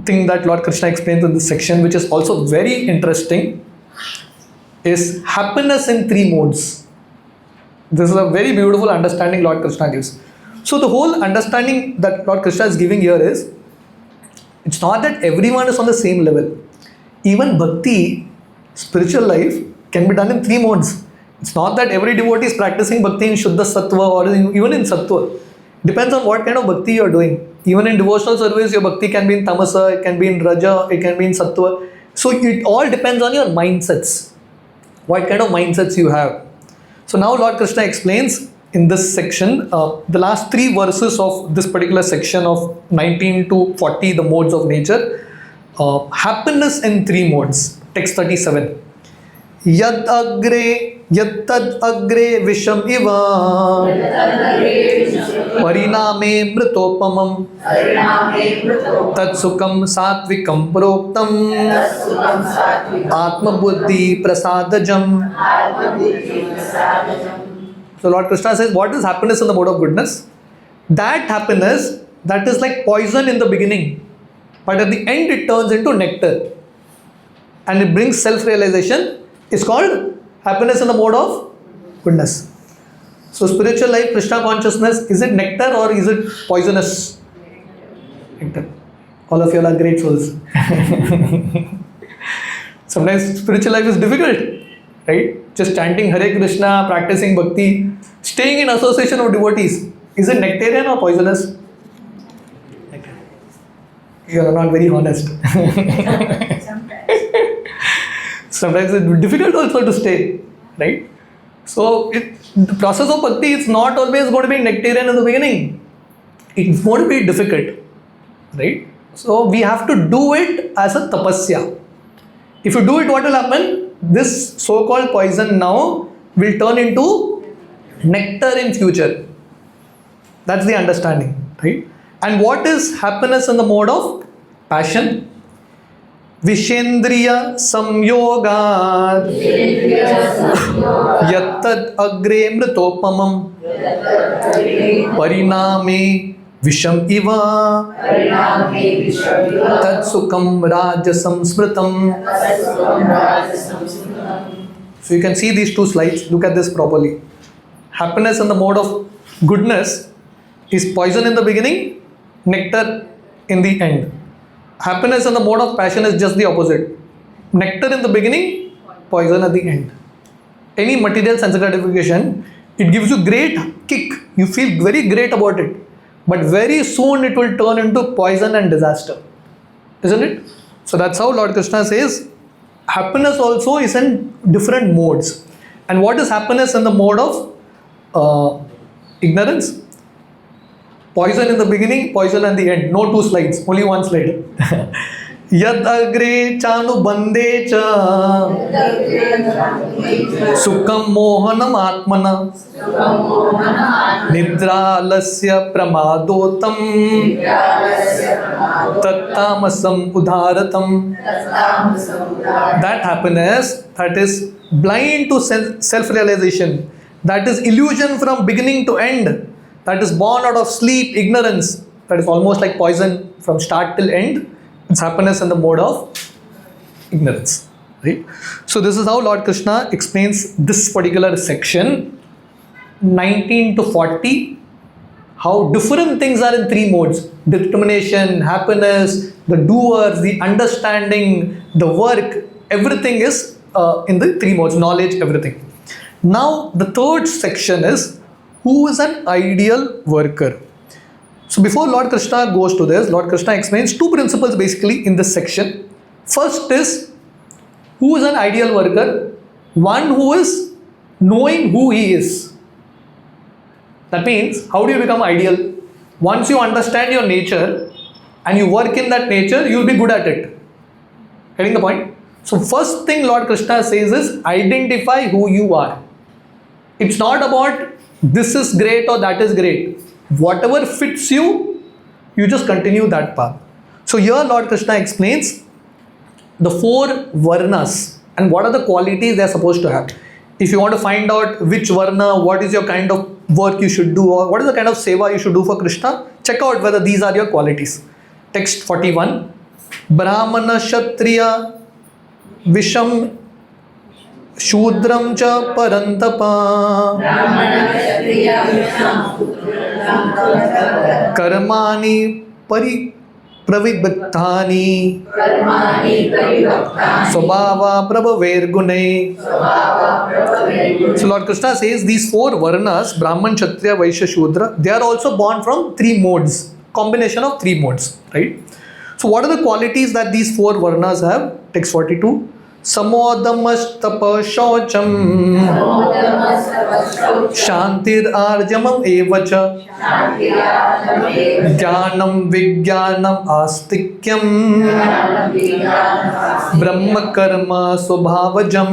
thing that Lord Krishna explains in this section, which is also very interesting, is happiness in three modes. This is a very beautiful understanding Lord Krishna gives. So the whole understanding that Lord Krishna is giving here is, it's not that everyone is on the same level. Even bhakti, spiritual life, can be done in three modes. It's not that every devotee is practicing bhakti in Shuddha Sattva or even in Sattva. Depends on what kind of bhakti you are doing. Even in devotional service, your bhakti can be in Tamasa, it can be in Raja, it can be in Sattva. So it all depends on your mindsets. What kind of mindsets you have. So now Lord Krishna explains in this section, the last three verses of this particular section of 19 to 40, the modes of nature. Happiness in three modes. Text 37. Yad agre yattad agre visham iva pariname mritopamam tad sukam satvikam proktam atma buddhi prasadajam. So Lord Krishna says, what is happiness in the mode of goodness? That happiness, that is like poison in the beginning, but at the end it turns into nectar and it brings self-realization, is called happiness in the mode of goodness. So spiritual life, Krishna consciousness, is it nectar or is it poisonous? Nectar. All of you are great souls. Sometimes spiritual life is difficult, right? Just chanting Hare Krishna, practicing bhakti, staying in association of devotees. Is it nectarian or poisonous? Nectar. You are not very honest. Sometimes it's difficult also to stay, right? So the process of bhakti is not always going to be nectarian in the beginning. It's going to be difficult, right? So we have to do it as a tapasya. If you do it, what will happen? This so-called poison now will turn into nectar in future. That's the understanding, right? And what is happiness in the mode of passion? Vishendriya samyogat yattad agre mritopamam pariname visham iva tad sukam rajasam smritam. So you can see these two slides. Look at this properly. Happiness in the mode of goodness is poison in the beginning, nectar in the end. Happiness in the mode of passion is just the opposite. Nectar in the beginning, poison at the end. Any material sense gratification, it gives you great kick. You feel very great about it. But very soon it will turn into poison and disaster. Isn't it? So that's how Lord Krishna says happiness also is in different modes. And what is happiness in the mode of ignorance? Poison in the beginning, poison at the end. No two slides, only one slide. Yad agre chanu bande cha sukham mohanam atmana nidra lasya pramadotam tattamasam udharatam. That happiness that is blind to self-realization, that is illusion from beginning to end, that is born out of sleep, ignorance, that is almost like poison from start till end. It's happiness in the mode of ignorance, right? So this is how Lord Krishna explains this particular section, 19 to 40, how different things are in three modes: determination, happiness, the doers, the understanding, the work, everything is in the three modes, knowledge, everything. Now the third section is who is an ideal worker. So before Lord Krishna goes to this, Lord Krishna explains two principles basically in this section. First is, who is an ideal worker? One who is knowing who he is. That means, how do you become ideal? Once you understand your nature and you work in that nature, you will be good at it. Getting the point? So first thing Lord Krishna says is, identify who you are. It's not about this is great or that is great. Whatever fits you, you just continue that path. So here Lord Krishna explains the four varnas and what are the qualities they are supposed to have. If you want to find out which varna, what is your kind of work you should do, or what is the kind of seva you should do for Krishna, check out whether these are your qualities. Text 41. Brahmana Kshatriya Visham Shudram cha parantapa Karmani pravibattani Swabhava prabhaver gunai. So Lord Krishna says these four varnas, Brahman, Kshatriya, Vaishya, Shudra, they are also born from three modes, combination of three modes, right? So what are the qualities that these four varnas have? Text 42. Samodamastapa shaucham Shantir arjamam evacha Jnanam vijnanam astikyam Brahma karma swabhavajam.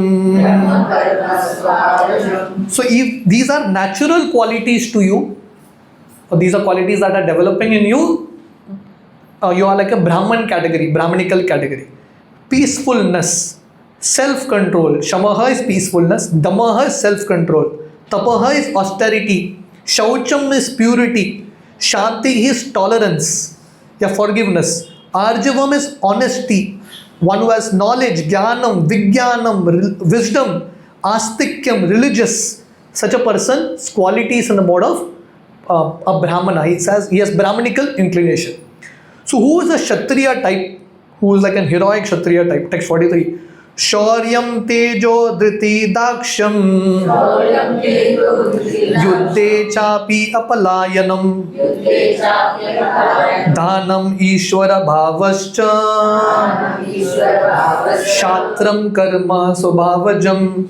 So if these are natural qualities to you, or these are qualities that are developing in you, you are like a Brahman category, Brahmanical category. Peacefulness, self-control. Shamaha is peacefulness, Damaha is self-control, Tapaha is austerity, Shaucham is purity, Shanti is tolerance, forgiveness, Arjavam is honesty, one who has knowledge, Jnanam, Vijnanam, wisdom, Astikyam, religious. Such a person's qualities in the mode of a Brahmana. He says he has Brahmanical inclination. So who is a Kshatriya type? Who is like an heroic Kshatriya type? Text 43. Shauryam tejo dhriti daksham Yuddhe chapi apalayanam Dhanam ishvara bhavascha Shatram karma swabhavajam.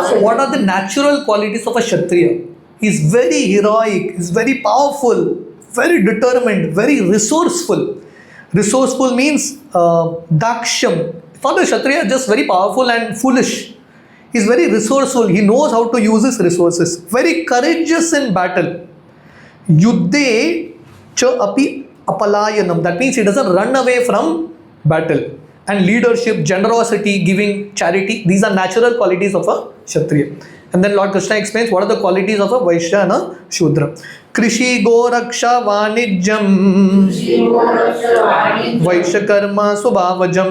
So what are the natural qualities of a Kshatriya? He is very heroic, he is very powerful, very determined, very resourceful. Resourceful means daksham. It's not a Kshatriya, just very powerful and foolish. He's very resourceful. He knows how to use his resources. Very courageous in battle. Yuddhe cha api apalayanam. That means he doesn't run away from battle. And leadership, generosity, giving, charity, these are natural qualities of a Kshatriya. And then Lord Krishna explains what are the qualities of a Vaishya and a Shudra. कृषि गोरक्षा वाणिज्यम वैश्यकर्म स्वभावजम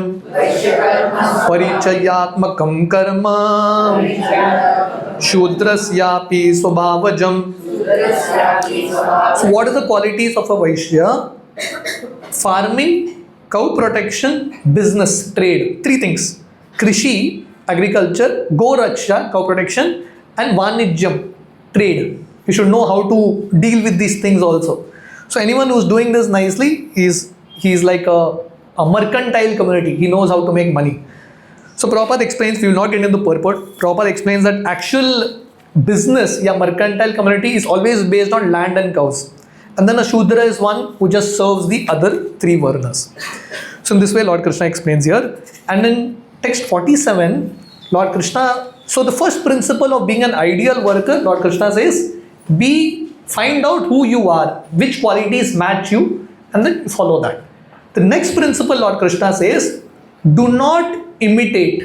परिचयात्मकं कर्म शूद्रस्यापि स्वभावजम. So what are the qualities of a Vaishya? Farming, cow protection, business, trade. Three things. Krishi, agriculture, Go Raksha, cow protection, and Vanijyam, trade. You should know how to deal with these things also. So anyone who's doing this nicely, he's like a mercantile community. He knows how to make money. So Prabhupada explains, we will not get into the purport. Prabhupada explains that actual business, mercantile community is always based on land and cows. And then a Shudra is one who just serves the other three Varnas. So in this way Lord Krishna explains here. And in text 47, Lord Krishna, so the first principle of being an ideal worker, Lord Krishna says, find out who you are, which qualities match you, and then follow that. The next principle Lord Krishna says, do not imitate.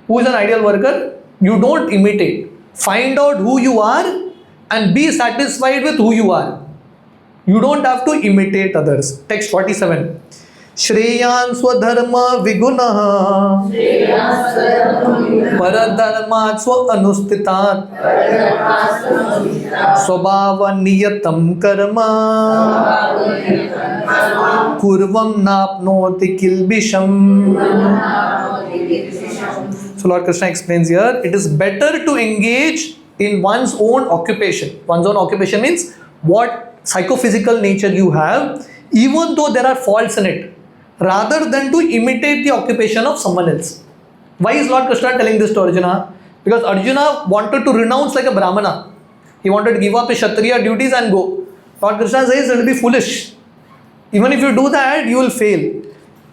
Who is an ideal worker? You don't imitate. Find out who you are and be satisfied with who you are. You don't have to imitate others. Text 47. Shreyan swadharma vigunaha paradharmat swa anustitat swabhava niyatam karma kurvam napnoti kilbisham. So Lord Krishna explains here, it is better to engage in one's own occupation. One's own occupation means what psychophysical nature you have, even though there are faults in it, rather than to imitate the occupation of someone else. Why is Lord Krishna telling this to Arjuna? Because Arjuna wanted to renounce like a Brahmana. He wanted to give up his Kshatriya duties and go. Lord Krishna says it will be foolish. Even if you do that, you will fail.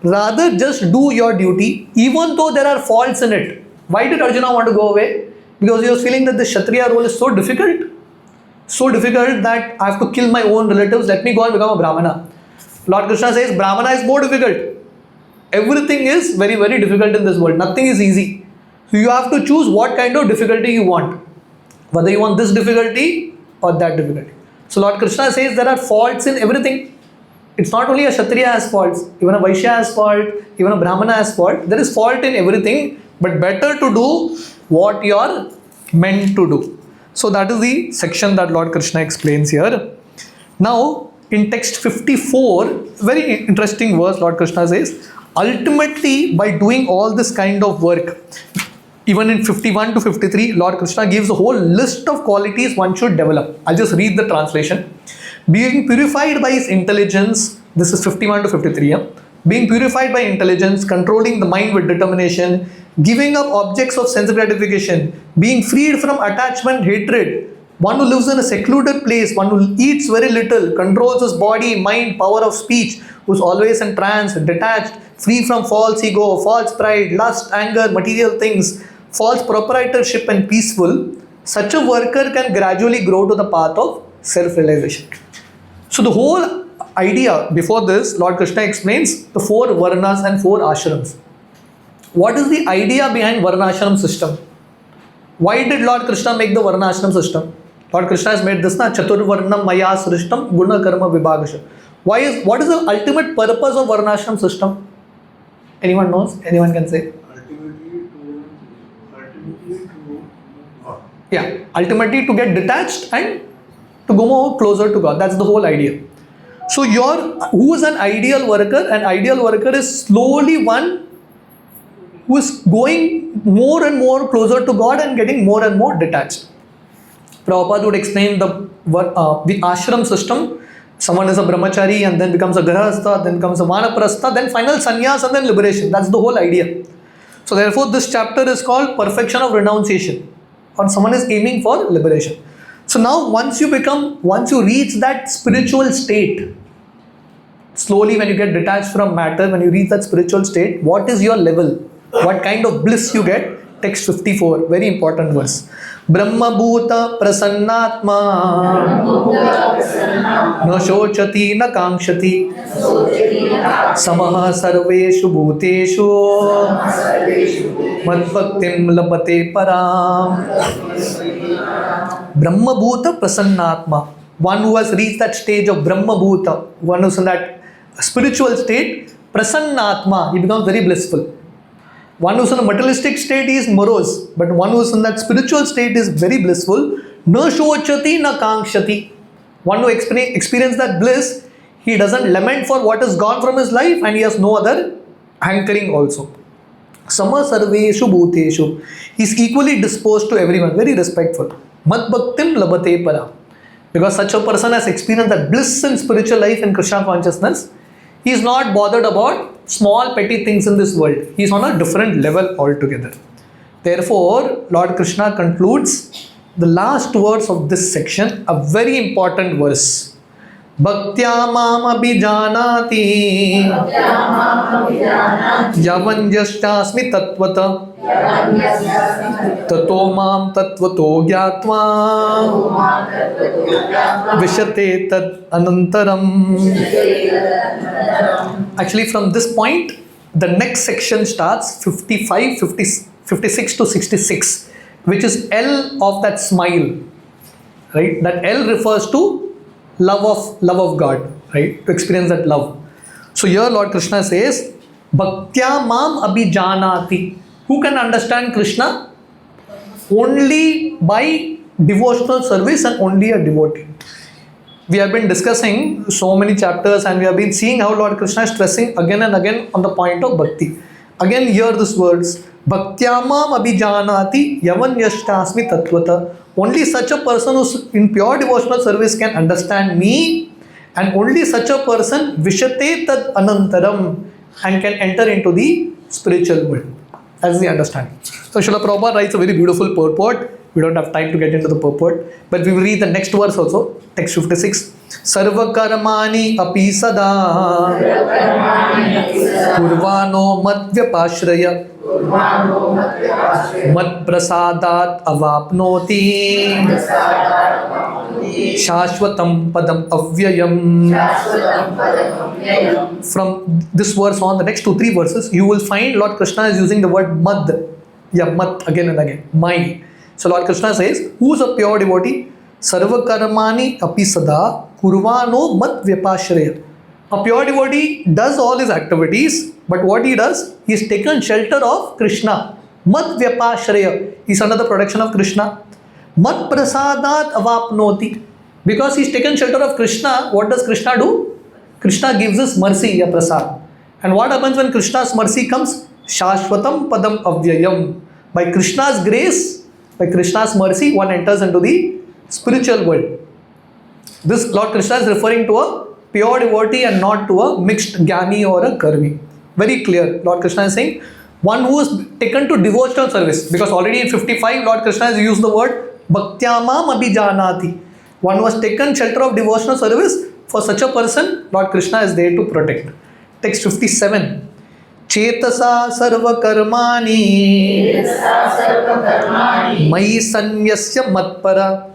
Rather just do your duty, even though there are faults in it. Why did Arjuna want to go away? Because he was feeling that the Kshatriya role is so difficult. So difficult that I have to kill my own relatives. Let me go and become a Brahmana. Lord Krishna says Brahmana is more difficult. Everything is very, very difficult in this world. Nothing is easy. So you have to choose what kind of difficulty you want. Whether you want this difficulty or that difficulty. So Lord Krishna says there are faults in everything. It's not only a Kshatriya has faults. Even a Vaishya has fault. Even a Brahmana has fault. There is fault in everything. But better to do what you are meant to do. So that is the section that Lord Krishna explains here. Now, in text 54, very interesting verse, Lord Krishna says, ultimately, by doing all this kind of work, even in 51 to 53, Lord Krishna gives a whole list of qualities one should develop. I'll just read the translation. Being purified by his intelligence, this is 51 to 53, being purified by intelligence, controlling the mind with determination, giving up objects of sense gratification, being freed from attachment, hatred, one who lives in a secluded place, one who eats very little, controls his body, mind, power of speech, who's always in trance, detached, free from false ego, false pride, lust, anger, material things, false proprietorship and peaceful, such a worker can gradually grow to the path of self-realization. So the whole idea before this, Lord Krishna explains the 4 Varnas and 4 Ashrams. What is the idea behind Varnashram system? Why did Lord Krishna make the Varnashram system? Lord Krishna has made this, Chaturvarnam Maya Srishtam Guna Karma Vibhagasha. What is the ultimate purpose of Varnashram system? Anyone knows? Anyone can say? Ultimately to get detached and to go more closer to God. That's the whole idea. So who is an ideal worker? An ideal worker is slowly one who is going more and more closer to God and getting more and more detached. Prabhupada would explain the ashram system. Someone is a brahmachari and then becomes a grahastha, then becomes a vanaprastha, then final sannyas and then liberation. That's the whole idea. So therefore this chapter is called perfection of renunciation, or someone is aiming for liberation. So now once you reach that spiritual state, slowly when you get detached from matter, when you reach that spiritual state, what is your level? What kind of bliss you get? Text 54, very important verse. Brahma bhuta prasannatma na shochati na kankshati samaha sarveshu bhuteshu madbhaktim labate param. Brahma bhuta prasannatma. one who has reached that stage of Brahma Bhuta, one who's in that spiritual state, Prasannatma, he becomes very blissful. One who's in a materialistic state is morose, but one who's in that spiritual state is very blissful. Na shochati na kankshati. One who experiences that bliss, he doesn't lament for what is gone from his life, and he has no other hankering also. Sama sarveshu bhuteshu. He is equally disposed to everyone, very respectful. Mat bhaktim labate para. Because such a person has experienced that bliss in spiritual life in Krishna consciousness, he is not bothered about small petty things in this world. He is on a different level altogether. Therefore, Lord Krishna concludes the last verse of this section, a very important verse. Bhaktya mam abhijanati yavan yashtasmi tatvata tato mam tatvato gyatva vishate tad anantaram. Actually, from this point, the next section starts 55, 50, 56 to 66, which is L of that smile. Right? That L refers to love of God, right? To experience that love. So here Lord Krishna says, Bhaktya mam abhijanati. Who can understand Krishna? Only by devotional service and only a devotee. We have been discussing so many chapters and we have been seeing how Lord Krishna is stressing again and again on the point of bhakti. Again hear these words. Bhaktya mam abhijanati yavan yashtasmi tatvata. Only such a person who's in pure devotional service can understand me, and only such a person vishate tad anantaram, and can enter into the spiritual world. That's the understanding. So Srila Prabhupada writes a very beautiful purport. We don't have time to get into the purport, but we will read the next verse also, text 56. Sarva karmani api sada kurvano madvyapashraya mat prasadat avapnoti shashvatam padam avyayam. From this verse on, the next 2-3 verses, you will find Lord Krishna is using the word mad. Yeah, mat again and again. My. So Lord Krishna says, who is a pure devotee? Sarva karmani api sada kurvano mat vyapashraya. A pure devotee does all his activities, but what he does, he is taken shelter of Krishna. Mat vyapashraya. He is under the protection of Krishna. Mat prasadat avapnoti. Because he is taken shelter of Krishna, what does Krishna do? Krishna gives us mercy, ya prasad. And what happens when Krishna's mercy comes? Shashvatam padam avyayam. By Krishna's grace, by Krishna's mercy, one enters into the spiritual world. This Lord Krishna is referring to a pure devotee and not to a mixed jnani or a karmi. Very clear. Lord Krishna is saying, one who is taken to devotional service, because already in 55 Lord Krishna has used the word Bhaktya mam abhijanati. One who has taken shelter of devotional service, for such a person Lord Krishna is there to protect. Text 57. Chetasa sarva karmani mai sanyasya matpara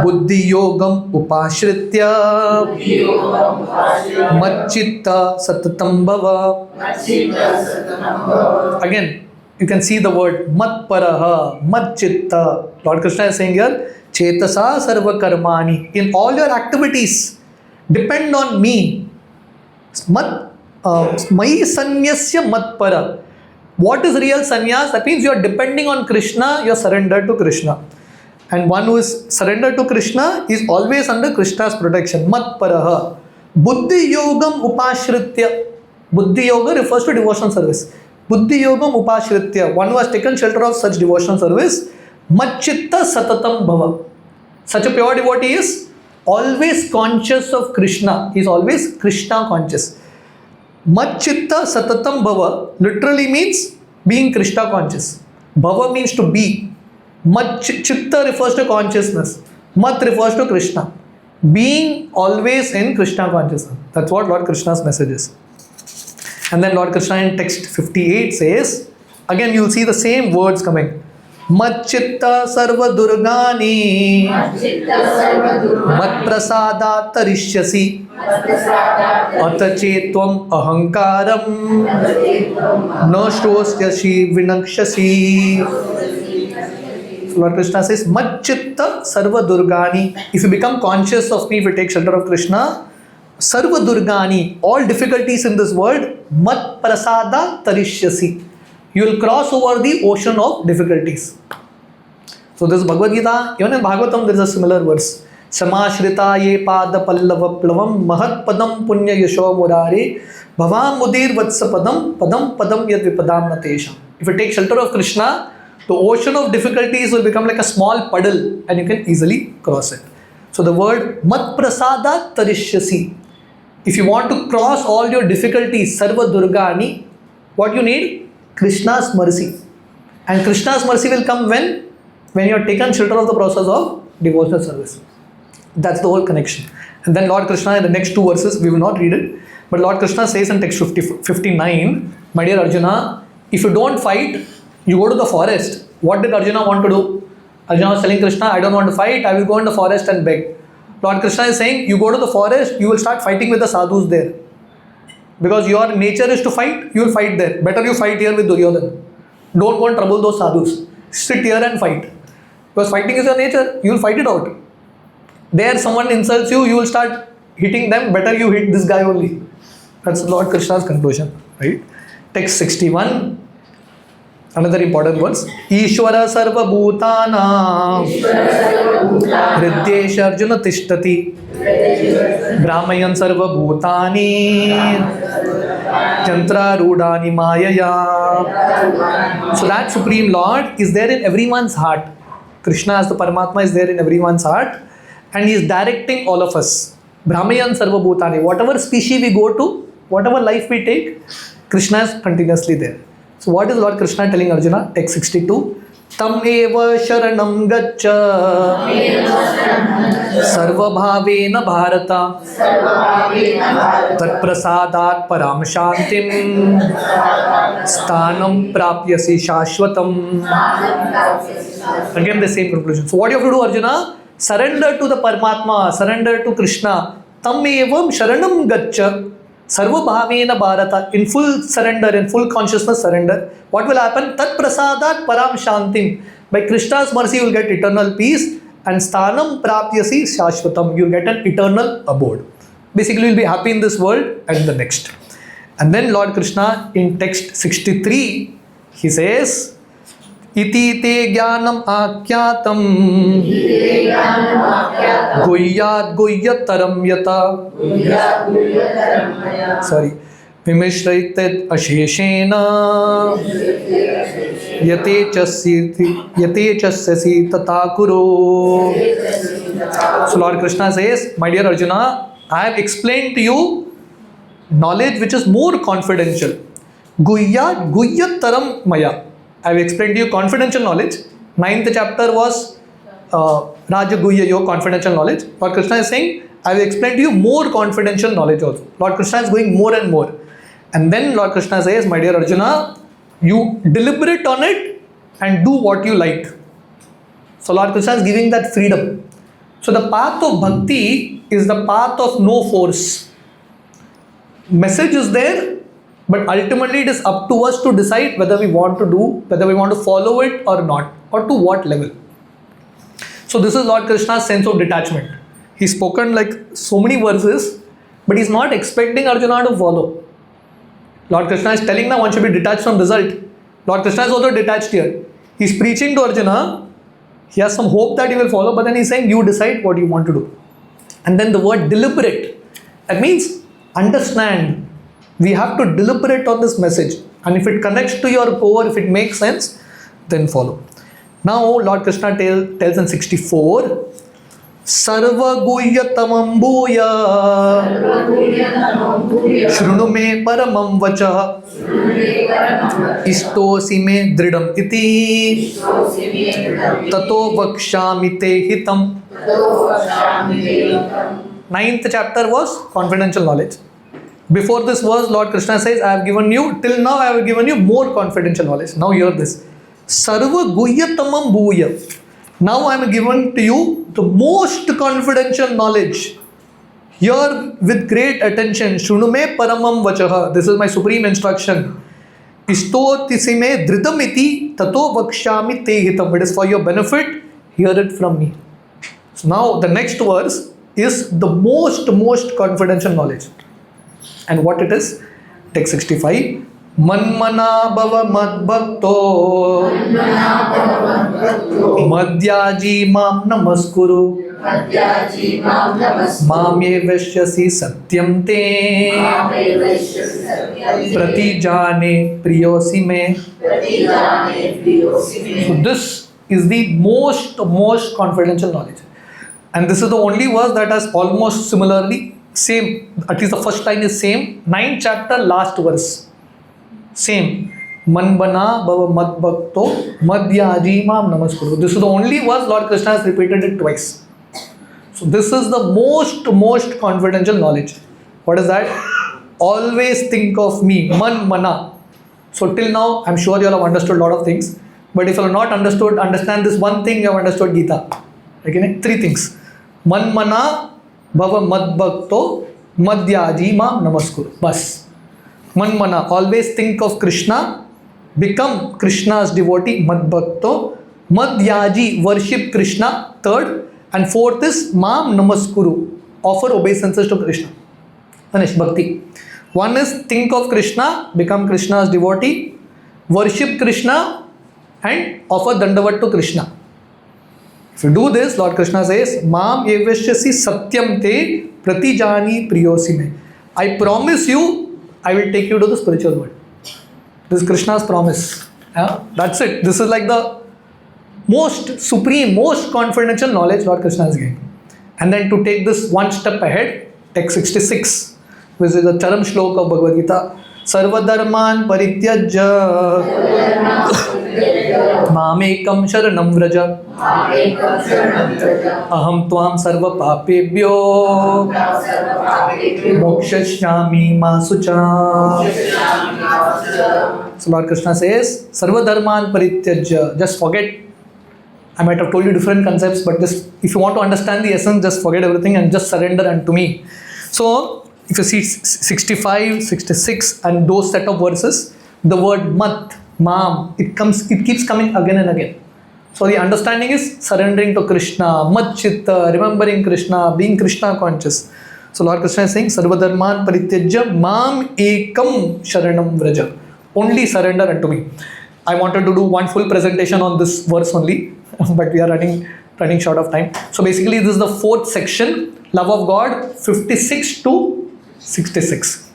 buddhi yogam upashritya madchitta satatam bhava. Again, you can see the word matparaha, madchitta. Lord Krishna is saying here, Chetasa sarva karmani. In all your activities, depend on me. Mai sanyasya matpara. What is real sannyas? That means you are depending on Krishna, you are surrendered to Krishna. And one who is surrendered to Krishna is always under Krishna's protection. Matparaha. Buddhi yogam upashritya. Buddhi yoga refers to devotional service. Buddhi yogam upashritya. One who has taken shelter of such devotional service. Madchitta satatam bhava. Such a pure devotee is always conscious of Krishna. He is always Krishna conscious. Madchitta satatam bhava literally means being Krishna conscious. Bhava means to be. Chitta refers to consciousness. Mat refers to Krishna. Being always in Krishna consciousness. That's what Lord Krishna's message is. And then Lord Krishna in text 58 says, again you will see the same words coming. Madchitta sarva durgani mat prasada tarishyasi atachetvam ahankaram no shtosyashi vinakshasi. Lord Krishna says, Macchitta Sarva Durgani. If you become conscious of me, if you take shelter of Krishna, Sarva Durgani, all difficulties in this world, Mat Prasada Tarishyasi. You will cross over the ocean of difficulties. So this is Bhagavad Gita. Even in Bhagavatam there is a similar verse. Samashrita ye pada pallava plavam mahat padam punya yasho murare bhavam mudir vatsa padam padam padam yad vipadam natesham. If you take shelter of Krishna, the ocean of difficulties will become like a small puddle and you can easily cross it. So the word mat prasada tarishyasi. If you want to cross all your difficulties, sarva durgani, what you need? Krishna's mercy. And Krishna's mercy will come when you are taken shelter of the process of devotional service. That's the whole connection. And then Lord Krishna in the next two verses, we will not read it, but Lord Krishna says in text 59, my dear Arjuna, if you don't fight, you go to the forest. What did Arjuna want to do? Arjuna was telling Krishna, I don't want to fight, I will go in the forest and beg. Lord Krishna is saying, you go to the forest, you will start fighting with the sadhus there. Because your nature is to fight, you will fight there. Better you fight here with Duryodhana. Don't go and trouble those sadhus. Sit here and fight. Because fighting is your nature, you will fight it out. There someone insults you, you will start hitting them, better you hit this guy only. That's Lord Krishna's conclusion, right? Text 61, another important verse. Ishvara sarva bhutana hridyesha arjuna tishtati brahmayan sarva bhutani jantra rudani mayaya. So that Supreme Lord is there in everyone's heart. Krishna as the Paramatma is there in everyone's heart and he is directing all of us. Brahmayan sarva bhutani. Whatever species we go to, whatever life we take, Krishna is continuously there. So what is Lord Krishna telling Arjuna? Text 62. Tam eva sharanam gaccha sarva bhavena bharata tat prasadat param shantim sthanam prapyasi shashvatam. Again the same conclusion. So what you have to do, Arjuna? Surrender to the Paramatma, surrender to Krishna. Tam evam sharanam gaccha sarva bhavena bharata. In full surrender, in full consciousness surrender. What will happen? Tat prasadat param shantim. By Krishna's mercy you will get eternal peace and sthanam prapyasi shashvatam. You will get an eternal abode. Basically you will be happy in this world and the next. And then Lord Krishna in text 63, he says, Iti te jnanam akyatam guhyat guhyataram yata. Sorry. Vimishritet asheshena yate chasyasi tatakuro. So Lord Krishna says, my dear Arjuna, I have explained to you knowledge which is more confidential. Guhyat guhyataram maya. I have explained to you confidential knowledge. 9th chapter was Raja Guhya Yoga, confidential knowledge. Lord Krishna is saying, I have explained to you more confidential knowledge also. Lord Krishna is going more and more. And then Lord Krishna says, my dear Arjuna, you deliberate on it and do what you like. So Lord Krishna is giving that freedom. So the path of bhakti is the path of no force. Message is there, but ultimately it is up to us to decide whether we want to do, whether we want to follow it or not, or to what level. So this is Lord Krishna's sense of detachment. He's spoken like so many verses, but he's not expecting Arjuna to follow. Lord Krishna is telling that one should be detached from result. Lord Krishna is also detached here. He's preaching to Arjuna. He has some hope that he will follow, but then he's saying, you decide what you want to do. And then the word deliberate, that means understand. We have to deliberate on this message. And if it connects to your core, if it makes sense, then follow. Now Lord Krishna tells in 64, Sarva guhya tamam bhuya shrunu me paramam vacha istosi me dridam iti tato vakshami te hitam. 9th chapter was confidential knowledge. Before this verse, Lord Krishna says, I have given you, till now I have given you more confidential knowledge. Now hear this. Sarva guhya tamam bhuya. Now I am given to you the most confidential knowledge. Hear with great attention. Shrunume paramam vachaha. This is my supreme instruction. Ishtotisi me dhritamiti tato vakshami te hitam. It is for your benefit, hear it from me. So now the next verse is the most confidential knowledge. And what it is? Text 65. Manmana bhava madbhakto madhyaji mam namaskuru Mamye veshyasi satyam te pratijane priyosi me. So this is the most confidential knowledge. And this is the only verse that has almost similarly same, at least the first line is same, 9th chapter, last verse. Same. Man bana bhava mad bhakto madhyaji mam namaskuru. This is the only verse Lord Krishna has repeated it twice. So this is the most confidential knowledge. What is that? Always think of me. Man mana. So till now, I'm sure you all have understood a lot of things. But if you have not understand this one thing, you have understood Gita. Okay? 3 things. Man mana bhava mad bhakto madhyaji mam namaskuru. Bas. Man mana. Always think of Krishna. Become Krishna's devotee. Mad bhakto. Madhyaji. Worship Krishna. 3rd. And 4th is Mam Namaskuru, offer obeisances to Krishna. Finish, Bhakti. 1 is think of Krishna, become Krishna's devotee, worship Krishna, and offer Dandavat to Krishna. If you do this, Lord Krishna says, Mam evashyasi satyam te pratijani priyosi me. I promise you, I will take you to the spiritual world. This is Krishna's promise. Yeah? That's it. This is like the most supreme, most confidential knowledge Lord Krishna is giving. And then to take this one step ahead, text 66, which is the Charam Shlok of Bhagavad Gita. Sarva dharman parityajya mamekam sharanam vraja aham tvam sarva papebhyo mokshashyami ma sucha. So Lord Krishna says, Sarva dharman parityajya, just forget. I might have told you different concepts, but just if you want to understand the essence, just forget everything and just surrender unto me. So, if you see 65, 66 and those set of verses, the word mat, mam, it keeps coming again and again. So the understanding is surrendering to Krishna, mat chitta, remembering Krishna, being Krishna conscious. So Lord Krishna is saying, Sarva dharman parityajya mam ekam sharanam vraja. Only surrender unto me. I wanted to do one full presentation on this verse only, but we are running short of time. So basically this is the 4th section, love of God, 56 to 66.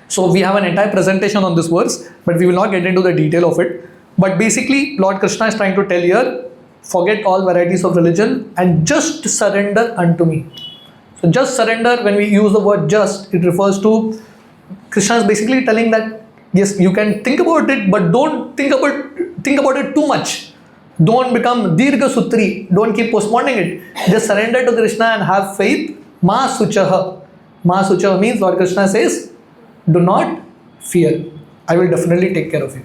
So we have an entire presentation on this verse, but we will not get into the detail of it. But basically Lord Krishna is trying to tell here, forget all varieties of religion and just surrender unto me. So just surrender, when we use the word just, it refers to, Krishna is basically telling that yes, you can think about it, but don't think about it too much. Don't become Dirgha Sutri. Don't keep postponing it. Just surrender to Krishna and have faith. Ma Suchaha. Ma Suchaha means Lord Krishna says, do not fear. I will definitely take care of you.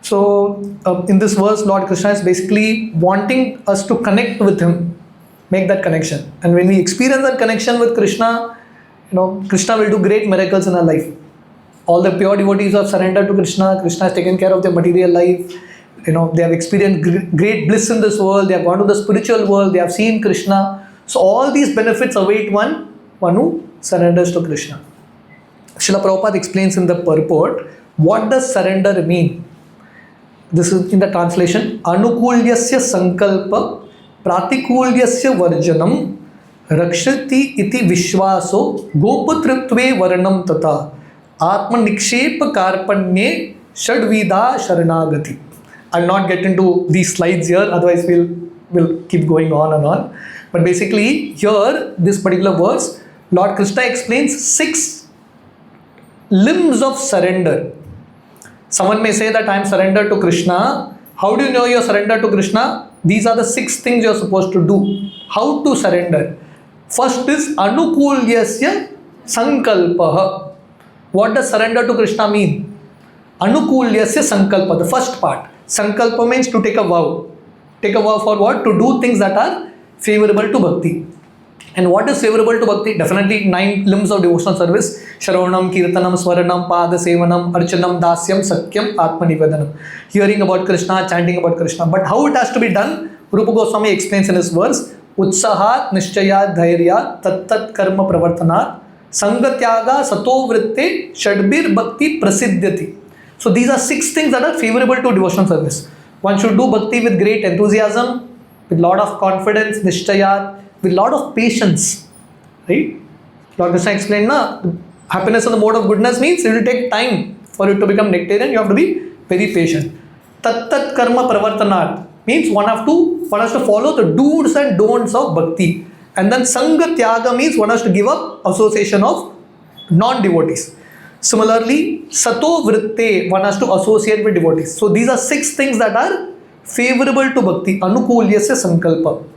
So in this verse, Lord Krishna is basically wanting us to connect with Him. Make that connection. And when we experience that connection with Krishna, Krishna will do great miracles in our life. All the pure devotees have surrendered to Krishna. Krishna has taken care of their material life. They have experienced great bliss in this world. They have gone to the spiritual world. They have seen Krishna. So all these benefits await one who surrenders to Krishna. Srila Prabhupada explains in the purport, what does surrender mean? This is in the translation. Anukulyasya sankalpa pratikulyasya varjanam rakshati iti vishvaso gopatritve varanam tata atma nikshepa karpanye shadvida sharanagati. I'll not get into these slides here, otherwise we'll keep going on and on. But basically here, this particular verse, Lord Krishna explains 6 limbs of surrender. Someone may say that I am surrendered to Krishna. How do you know you are surrendered to Krishna? These are the 6 things you are supposed to do. How to surrender? First is anukulyasya sankalpaha. What does surrender to Krishna mean? Anukulyasya sankalpa, the first part. Sankalpa means to take a vow. Take a vow for what? To do things that are favorable to bhakti. And what is favorable to bhakti? Definitely 9 limbs of devotional service. Shravanam, Kirtanam, Swaranam, Pada Sevanam, Archanam, Dasyam, Sakyam, Atmanivedanam. Hearing about Krishna, chanting about Krishna. But how it has to be done? Rupa Goswami explains in his verse, Utsahat, Nishchayat, Dhairya, Tat Karma Pravartanat, Sangatyaga, Sato Vritte, Shadbir Bhakti Prasiddhyati. So these are 6 things that are favorable to devotional service. One should do bhakti with great enthusiasm, with lot of confidence, Nishchayat, with lot of patience. Right? Lord Krishna explained, na, happiness in the mode of goodness means it will take time for it to become nectarian. You have to be very patient. Tat Karma Pravartanat means one has to follow the do's and don'ts of bhakti. And then Sangha Tyaga means one has to give up association of non-devotees. Similarly, Sato Vritte, one has to associate with devotees. So these are 6 things that are favorable to bhakti. Anukulyasya Sankalpa.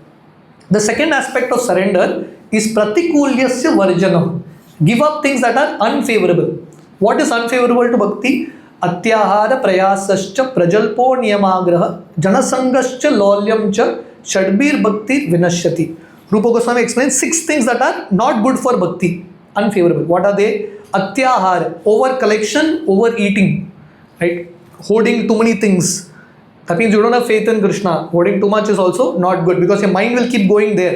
The second aspect of surrender is Pratikulyasya Varjanam. Give up things that are unfavorable. What is unfavorable to bhakti? Atyahara Prayasascha Prajalpo Niyamagraha Janasangascha Lolyamcha Shadbir Bhakti Vinashyati. Rupa Goswami explains 6 things that are not good for bhakti, unfavorable. What are they? Atyahara, over collection, over eating, right? Hoarding too many things. That means you don't have faith in Krishna. Hoarding too much is also not good because your mind will keep going there.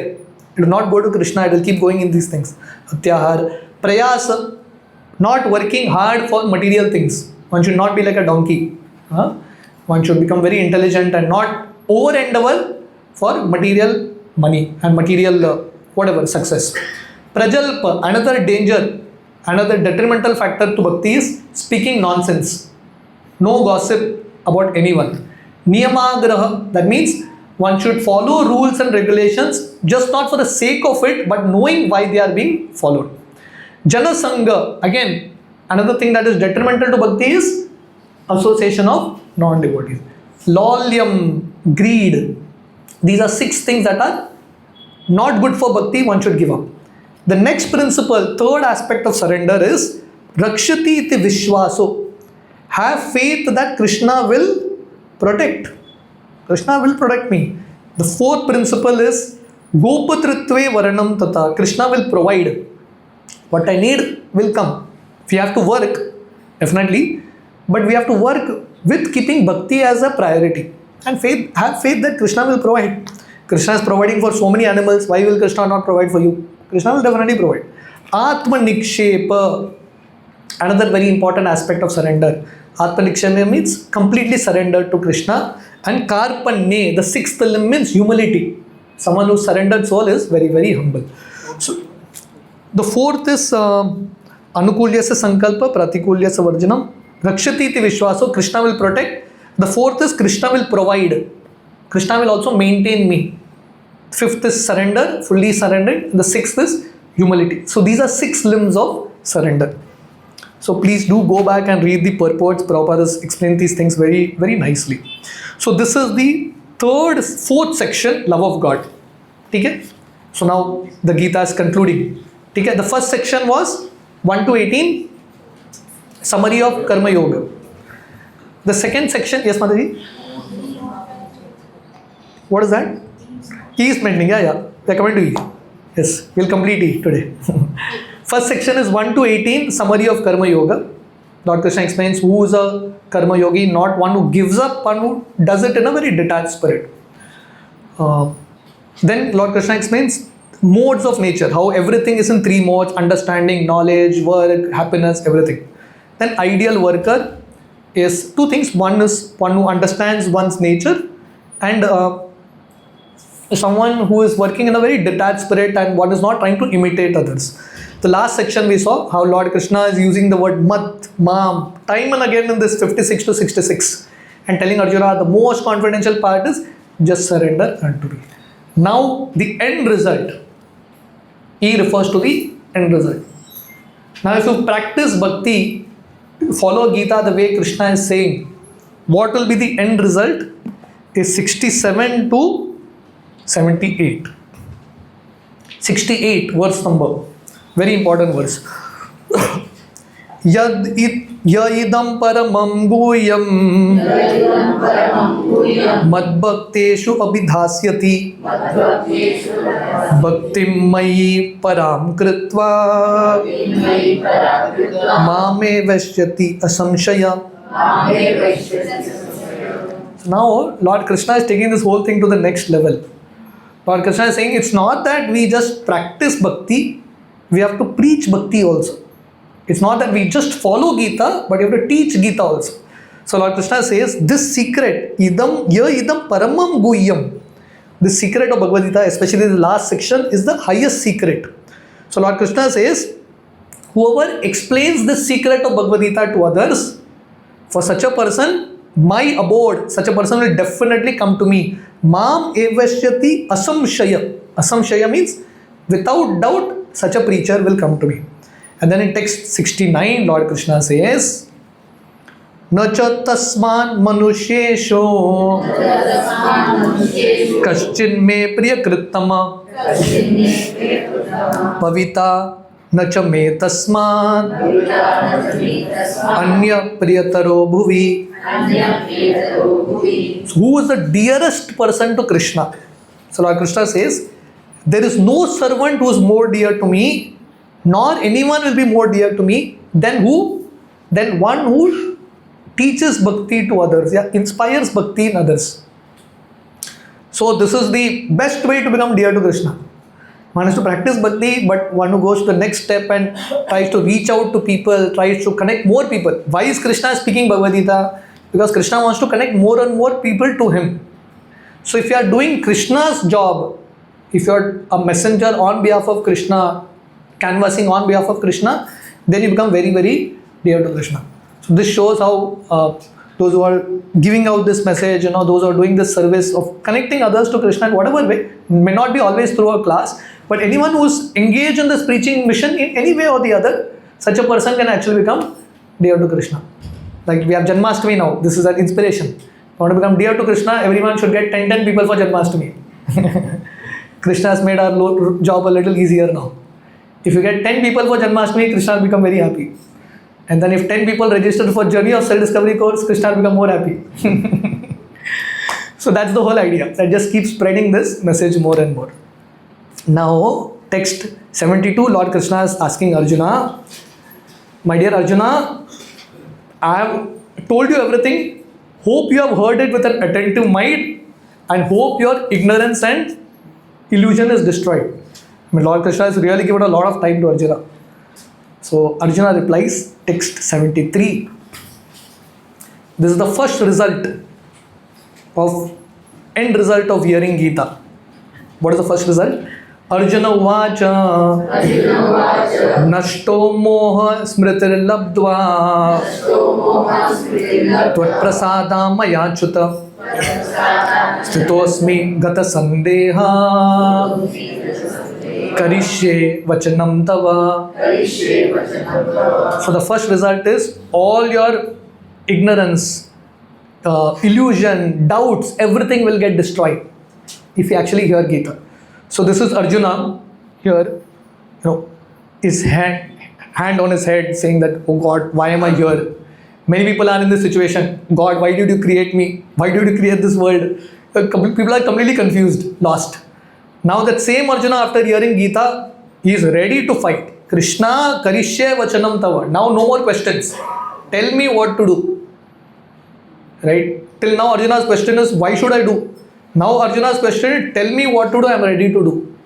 It will not go to Krishna, it will keep going in these things. Atyahara. Prayasa, not working hard for material things. One should not be like a donkey. One should become very intelligent and not over endeavor for material money and material success. Prajalpa, another danger, another detrimental factor to bhakti is speaking nonsense. No gossip about anyone. Niyamagraha, that means one should follow rules and regulations just not for the sake of it but knowing why they are being followed. Janasanga, again, another thing that is detrimental to bhakti is association of non-devotees. Lolyam, greed. These are 6 things that are not good for bhakti, one should give up. The next principle, third aspect of surrender is Rakshati iti Vishwaso. Have faith that Krishna will protect. Krishna will protect me. The fourth principle is Gopatritve Varanam Tata. Krishna will provide. What I need will come. We have to work, definitely, but we have to work with keeping bhakti as a priority. And have faith that Krishna will provide. Krishna is providing for so many animals. Why will Krishna not provide for you? Krishna will definitely provide. Atma Nikshepa, another very important aspect of surrender. Atma Nikshepa means completely surrendered to Krishna. And Karpanne, the 6th limb means humility. Someone who surrendered soul is very, very humble. So, the 4th is Anukulyasya Sankalpa, Pratikulyasya Varjanam, Rakshati iti Vishwaso, Krishna will protect. The 4th is Krishna will provide. Krishna will also maintain me. 5th is surrender, fully surrendered. The 6th is humility. So these are 6 limbs of surrender. So please do go back and read the purports. Prabhupada has explained these things very, very nicely. So this is the 4th section, love of God. Okay? So now the Gita is concluding. Okay? The first section was 1 to 18, summary of Karma Yoga. The second section, yes Mataji? What is that? Tea is pending, yeah. They are coming to eat. Yes, we'll complete tea today. First section is 1 to 18, summary of Karma Yoga. Lord Krishna explains who is a Karma Yogi, not one who gives up, one who does it in a very detached spirit. Then Lord Krishna explains modes of nature, how everything is in 3 modes: understanding, knowledge, work, happiness, everything. Then ideal worker is 2 things. One is one who understands one's nature, and someone who is working in a very detached spirit and one is not trying to imitate others. The last section we saw how Lord Krishna is using the word mat, mam, time and again in this 56 to 66 and telling Arjuna the most confidential part is just surrender unto me. Now the end result, he refers to the end result. Now if you practice bhakti, follow Gita the way Krishna is saying, what will be the end result is 67 to 78. 68 verse number. Very important verse. य इदं परमं गुह्यं मद्भक्तेषु अभिधास्यति भक्तिं मयि परां कृत्वा मामे वश्यति असंशयम्. Now Lord Krishna is taking this whole thing to the next level. Lord Krishna is saying it's not that we just practice bhakti, we have to preach bhakti also. It's not that we just follow Gita, but you have to teach Gita also. So Lord Krishna says this secret, idam paramam guhyam, this secret of Bhagavad Gita, especially the last section, is the highest secret. So Lord Krishna says, whoever explains this secret of Bhagavad Gita to others, for such a person, my abode, such a person will definitely come to me. Mam evashyati asamshaya. Asamshaya means without doubt, such a preacher will come to me. And then in text 69, Lord Krishna says, Nacha tasman manushesho kaschin me priyakrittama pavita nacha me tasman anya priyataro bhuvi. Who is the dearest person to Krishna? So Lord Krishna says, there is no servant who is more dear to me, nor anyone will be more dear to me than who? Than one who teaches bhakti to others, inspires bhakti in others. So this is the best way to become dear to Krishna. One is to practice bhakti, but one who goes to the next step and tries to reach out to people, tries to connect more people. Why is Krishna speaking Bhagavad Gita? Because Krishna wants to connect more and more people to him. So if you are doing Krishna's job, if you are a messenger on behalf of Krishna, canvassing on behalf of Krishna, then you become very, very dear to Krishna. So this shows how those who are giving out this message, those who are doing this service of connecting others to Krishna in whatever way, may not be always through a class, but anyone who is engaged in this preaching mission in any way or the other, such a person can actually become dear to Krishna. Like we have Janmashtami now, this is an inspiration. If you want to become dear to Krishna, everyone should get 10 people for Janmashtami. Krishna has made our job a little easier now. If you get 10 people for Janmashtami, Krishna will become very happy. And then if 10 people register for Journey of Self-Discovery course, Krishna will become more happy. So that's the whole idea. That just keeps spreading this message more and more. Now, text 72, Lord Krishna is asking Arjuna, my dear Arjuna, I have told you everything. Hope you have heard it with an attentive mind and hope your ignorance and illusion is destroyed. Lord Krishna has really given a lot of time to Arjuna. So Arjuna replies, text 73. This is the first end result of hearing Gita. What is the first result? Arjuna uvacha nashto moha smritir labdva tvat prasadam ayachyuta stitosmi gata sandeha karishye vachanam tava. So the first result is all your ignorance, illusion, doubts, everything will get destroyed if you actually hear Gita. So this is Arjuna here, his hand on his head saying that, oh God, why am I here? Many people are in this situation. God, why did you create me? Why did you create this world? People are completely confused, lost. Now that same Arjuna, after hearing Gita, he is ready to fight. Krishna karishye vachanam tava. Now no more questions. Tell me what to do. Right? Till now Arjuna's question is, why should I do? Now Arjuna's question is, tell me what to do, I am ready to do.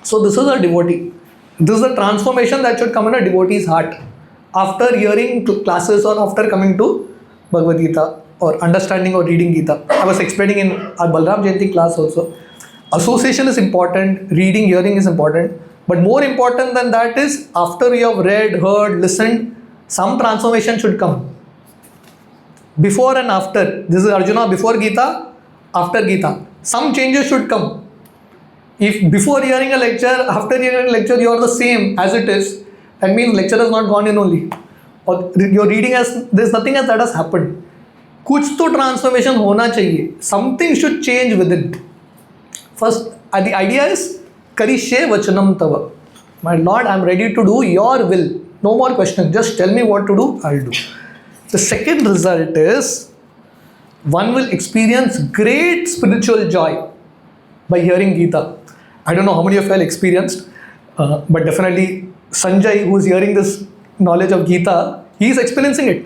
So this is a devotee. This is the transformation that should come in a devotee's heart. After hearing classes or after coming to Bhagavad Gita or understanding or reading Gita. I was explaining in our Balram Jayanti class also. Association is important, reading, hearing is important. But more important than that is, after you have read, heard, listened, some transformation should come. Before and after. This is Arjuna before Gita, after Gita. Some changes should come. If before hearing a lecture, after hearing a lecture, you are the same as it is, that means lecture has not gone in only. Or your reading there is nothing else that has happened. Kuch to transformation hona chahiye. Something should change within. First, the idea is, Karishye vachanam tava. My Lord, I am ready to do your will. No more question. Just tell me what to do, I'll do. The second result is one will experience great spiritual joy by hearing Gita. I don't know how many of you have experienced, but definitely Sanjay, who is hearing this knowledge of Gita, he is experiencing it.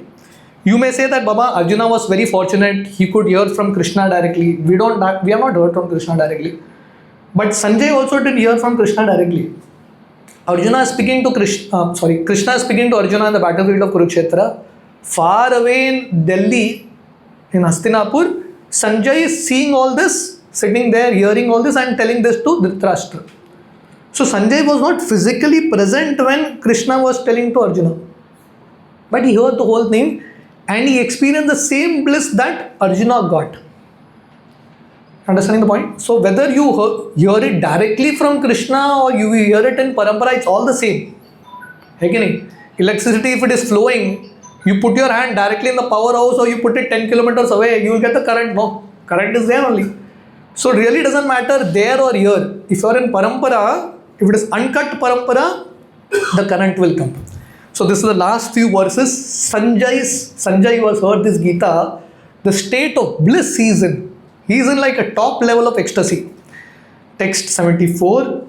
You may say that Baba Arjuna was very fortunate; he could hear from Krishna directly. We have not heard from Krishna directly, but Sanjay also didn't hear from Krishna directly. Arjuna is speaking to Krishna. Krishna is speaking to Arjuna in the battlefield of Kurukshetra. Far away in Delhi, in Hastinapur, Sanjay is seeing all this, sitting there, hearing all this, and telling this to Dhritarashtra. So Sanjay was not physically present when Krishna was telling to Arjuna, but he heard the whole thing, and he experienced the same bliss that Arjuna got. Understanding the point? So whether you hear it directly from Krishna or you hear it in parampara, it's all the same. Electricity, if it is flowing, you put your hand directly in the powerhouse or you put it 10 kilometers away, you will get the current. No, current is there only. So it really doesn't matter there or here. If you are in parampara, if it is uncut parampara, the current will come. So this is the last few verses. Sanjay who has heard this Gita, the state of bliss he is in. He is in like a top level of ecstasy. Text 74.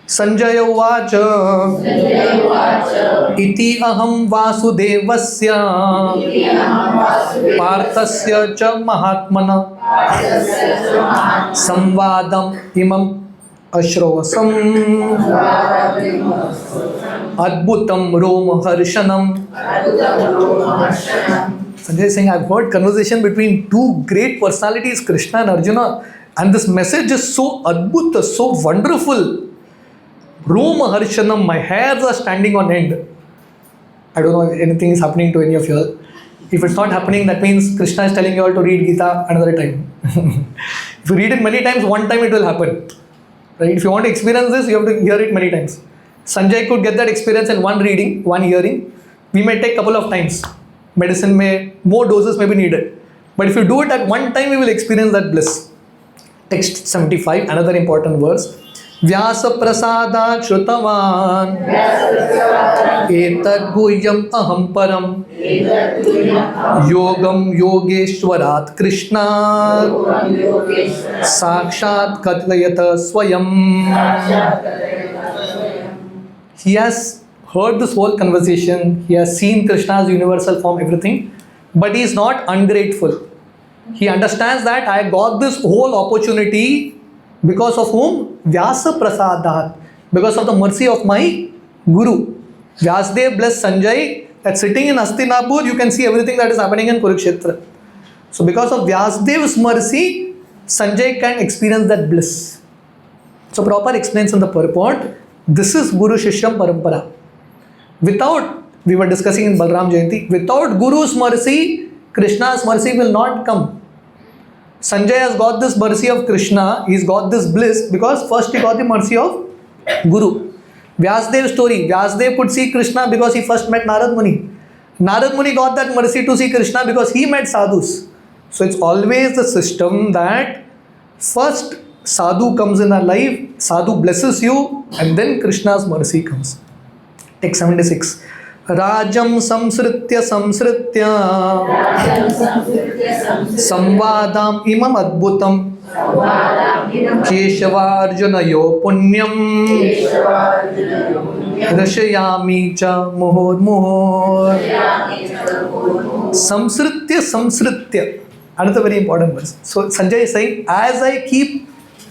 Sanjaya uvacha iti aham vasudevasya parthasya cha mahatmana samvadam imam ashravasam adbhutam roma harshanam. Sanjay is saying, I've heard conversation between two great personalities, Krishna and Arjuna, and this message is so adbhuta, so wonderful. Roma harshanam, my hairs are standing on end. I don't know if anything is happening to any of you all. If it's not happening, that means Krishna is telling you all to read Gita another time. If you read it many times, one time it will happen. Right? If you want to experience this, you have to hear it many times. Sanjay could get that experience in one reading, one hearing. We may take a couple of times. Medicine more doses may be needed. But if you do it at one time, we will experience that bliss. Text 75, another important verse. Vyasa prasada shrutavan etad guhyam aham param yogam yogeshwarat krishna sakshat kathayata swayam. He has heard this whole conversation, he has seen Krishna's universal form, everything, but he is not ungrateful. He understands that I got this whole opportunity because of whom? Vyasa prasadat. Because of the mercy of my Guru. Vyasdev blessed Sanjay that sitting in Hastinapur, you can see everything that is happening in Kurukshetra. So because of Vyasdev's mercy, Sanjay can experience that bliss. So Prabhupada explains in the purport, this is Guru Shishyam Parampara. Without, we were discussing in Balram Jayanti, without Guru's mercy, Krishna's mercy will not come. Sanjay has got this mercy of Krishna, he's got this bliss because first he got the mercy of Guru. Vyasdev's story, Vyasdev could see Krishna because he first met Narad Muni. Narad Muni got that mercy to see Krishna because he met sadhus. So it's always the system that first sadhu comes in our life, sadhu blesses you, and then Krishna's mercy comes. Text 76. Rajam samsritya samvadam imam adbhutam Keshava Arjunayo punyam rashayami cha muhor muhor. Samsritya. Another very important verse. So Sanjay is saying, as I keep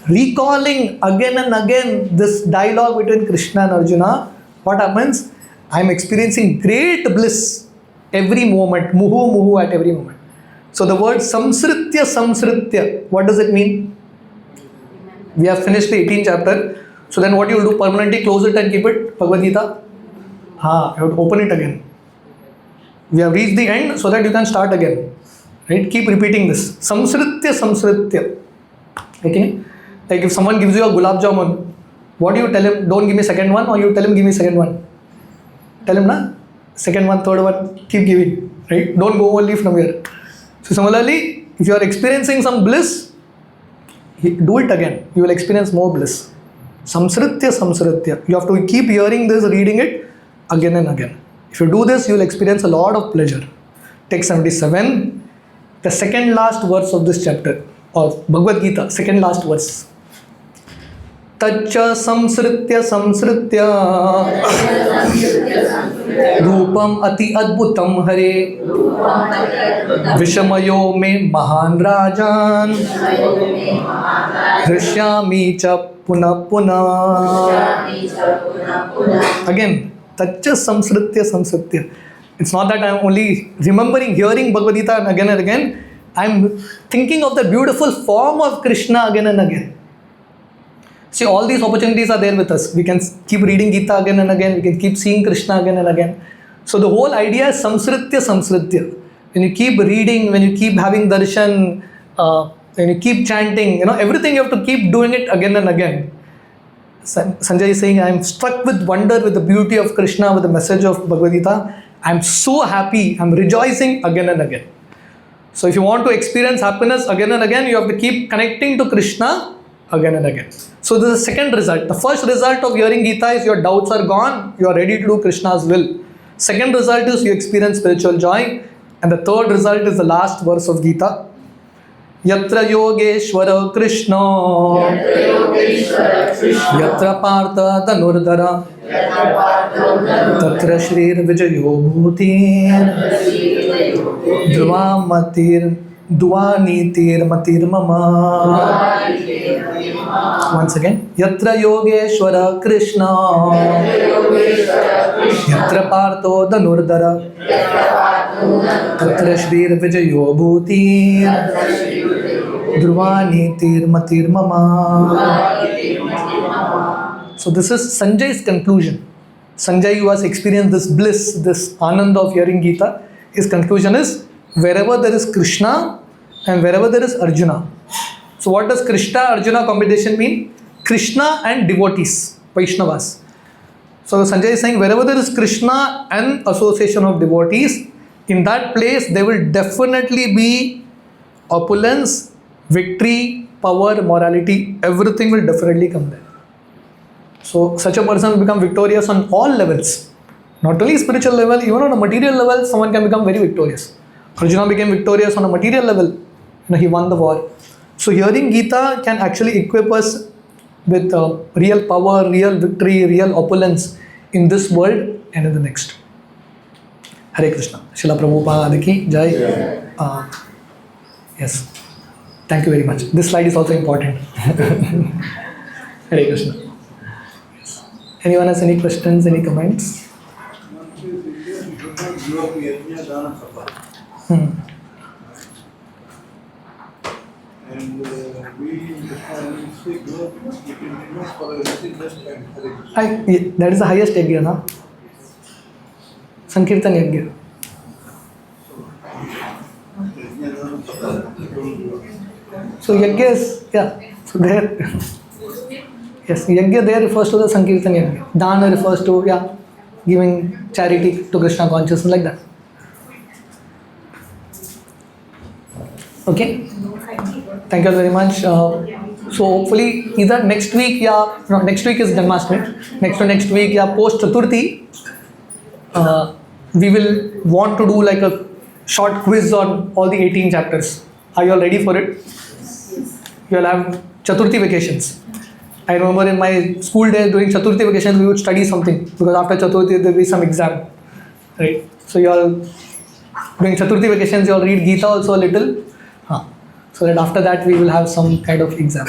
recalling again and again this dialogue between Krishna and Arjuna, what happens? I am experiencing great bliss every moment, muhu at every moment. So the word samsritya, what does it mean? We have finished the 18th chapter. So then what you will do? Permanently close it and keep it, Bhagavad Gita? You have to open it again. We have reached the end so that you can start again. Right? Keep repeating this. Samsritya. Okay? Like if someone gives you a gulab jamun, what do you tell him? Don't give me second one, or you tell him give me second one? Tell him, na? Second one, third one, keep giving. Right? Don't go only from here. So similarly, if you are experiencing some bliss, do it again. You will experience more bliss. Samsritya. You have to keep hearing this, reading it again and again. If you do this, you will experience a lot of pleasure. Text 77, the second last verse of this chapter, or Bhagavad Gita, second last verse. Taccha samsritya Rupam ati adbhutam hare Vishamayo me mahan rajan Drishyami cha puna puna. Again, Taccha samsritya. It's not that I'm only remembering, hearing Bhagavad Gita and again. I'm thinking of the beautiful form of Krishna again and again. See, all these opportunities are there with us. We can keep reading Gita again and again. We can keep seeing Krishna again and again. So the whole idea is samsritya. When you keep reading, when you keep having darshan, when you keep chanting, everything you have to keep doing it again and again. Sanjay is saying, I am struck with wonder with the beauty of Krishna, with the message of Bhagavad Gita. I am so happy. I am rejoicing again and again. So if you want to experience happiness again and again, you have to keep connecting to Krishna again and again. So this is the second result. The first result of hearing Gita is your doubts are gone. You are ready to do Krishna's will. Second result is you experience spiritual joy. And the third result is the last verse of Gita. Yatra Yogeshwara Krishna Yatra Partha Tanurdhara Tatra Shrir Vijayo Bhutir Dhruva Matir Dvanitir Matir Mama. Once again, Yatra Yogeshwara Krishna Yatra Partho Dhanurdhara Tatra Shrir Vijayo Bhutir Dhruvanitir Matir Mama. So this is Sanjay's conclusion. Sanjay, who has experienced this bliss, this ananda of hearing Gita, his conclusion is, wherever there is Krishna and wherever there is Arjuna. So what does Krishna-Arjuna combination mean? Krishna and devotees, Vaishnavas. So Sanjay is saying, wherever there is Krishna and association of devotees, in that place there will definitely be opulence, victory, power, morality, everything will definitely come there. So such a person will become victorious on all levels. Not only spiritual level, even on a material level, someone can become very victorious. Arjuna became victorious on a material level. He won the war. So hearing Gita can actually equip us with real power, real victory, real opulence in this world and in the next. Hare Krishna. Srila Prabhupada ki Jai. Yes. Thank you very much. This slide is also important. Hare Krishna. Yes. Anyone has any questions, any comments? And we say God, we can not follow anything just like Hare Krishna. That is the highest yajna, na? Sankirtan yajna. So yajna is, so there, yes, yajna there refers to the Sankirtan yajna. Dana refers to, giving charity to Krishna consciousness, like that. Okay? Thank you all very much. So hopefully either next week, next week is Janmashtami. Next week, post Chaturthi, we will want to do like a short quiz on all the 18 chapters. Are you all ready for it? You will have Chaturthi vacations. I remember in my school days during Chaturthi vacations, we would study something because after Chaturthi there will be some exam. Right? So you all, during Chaturthi vacations, you all read Gita also a little. So that after that we will have some kind of exam.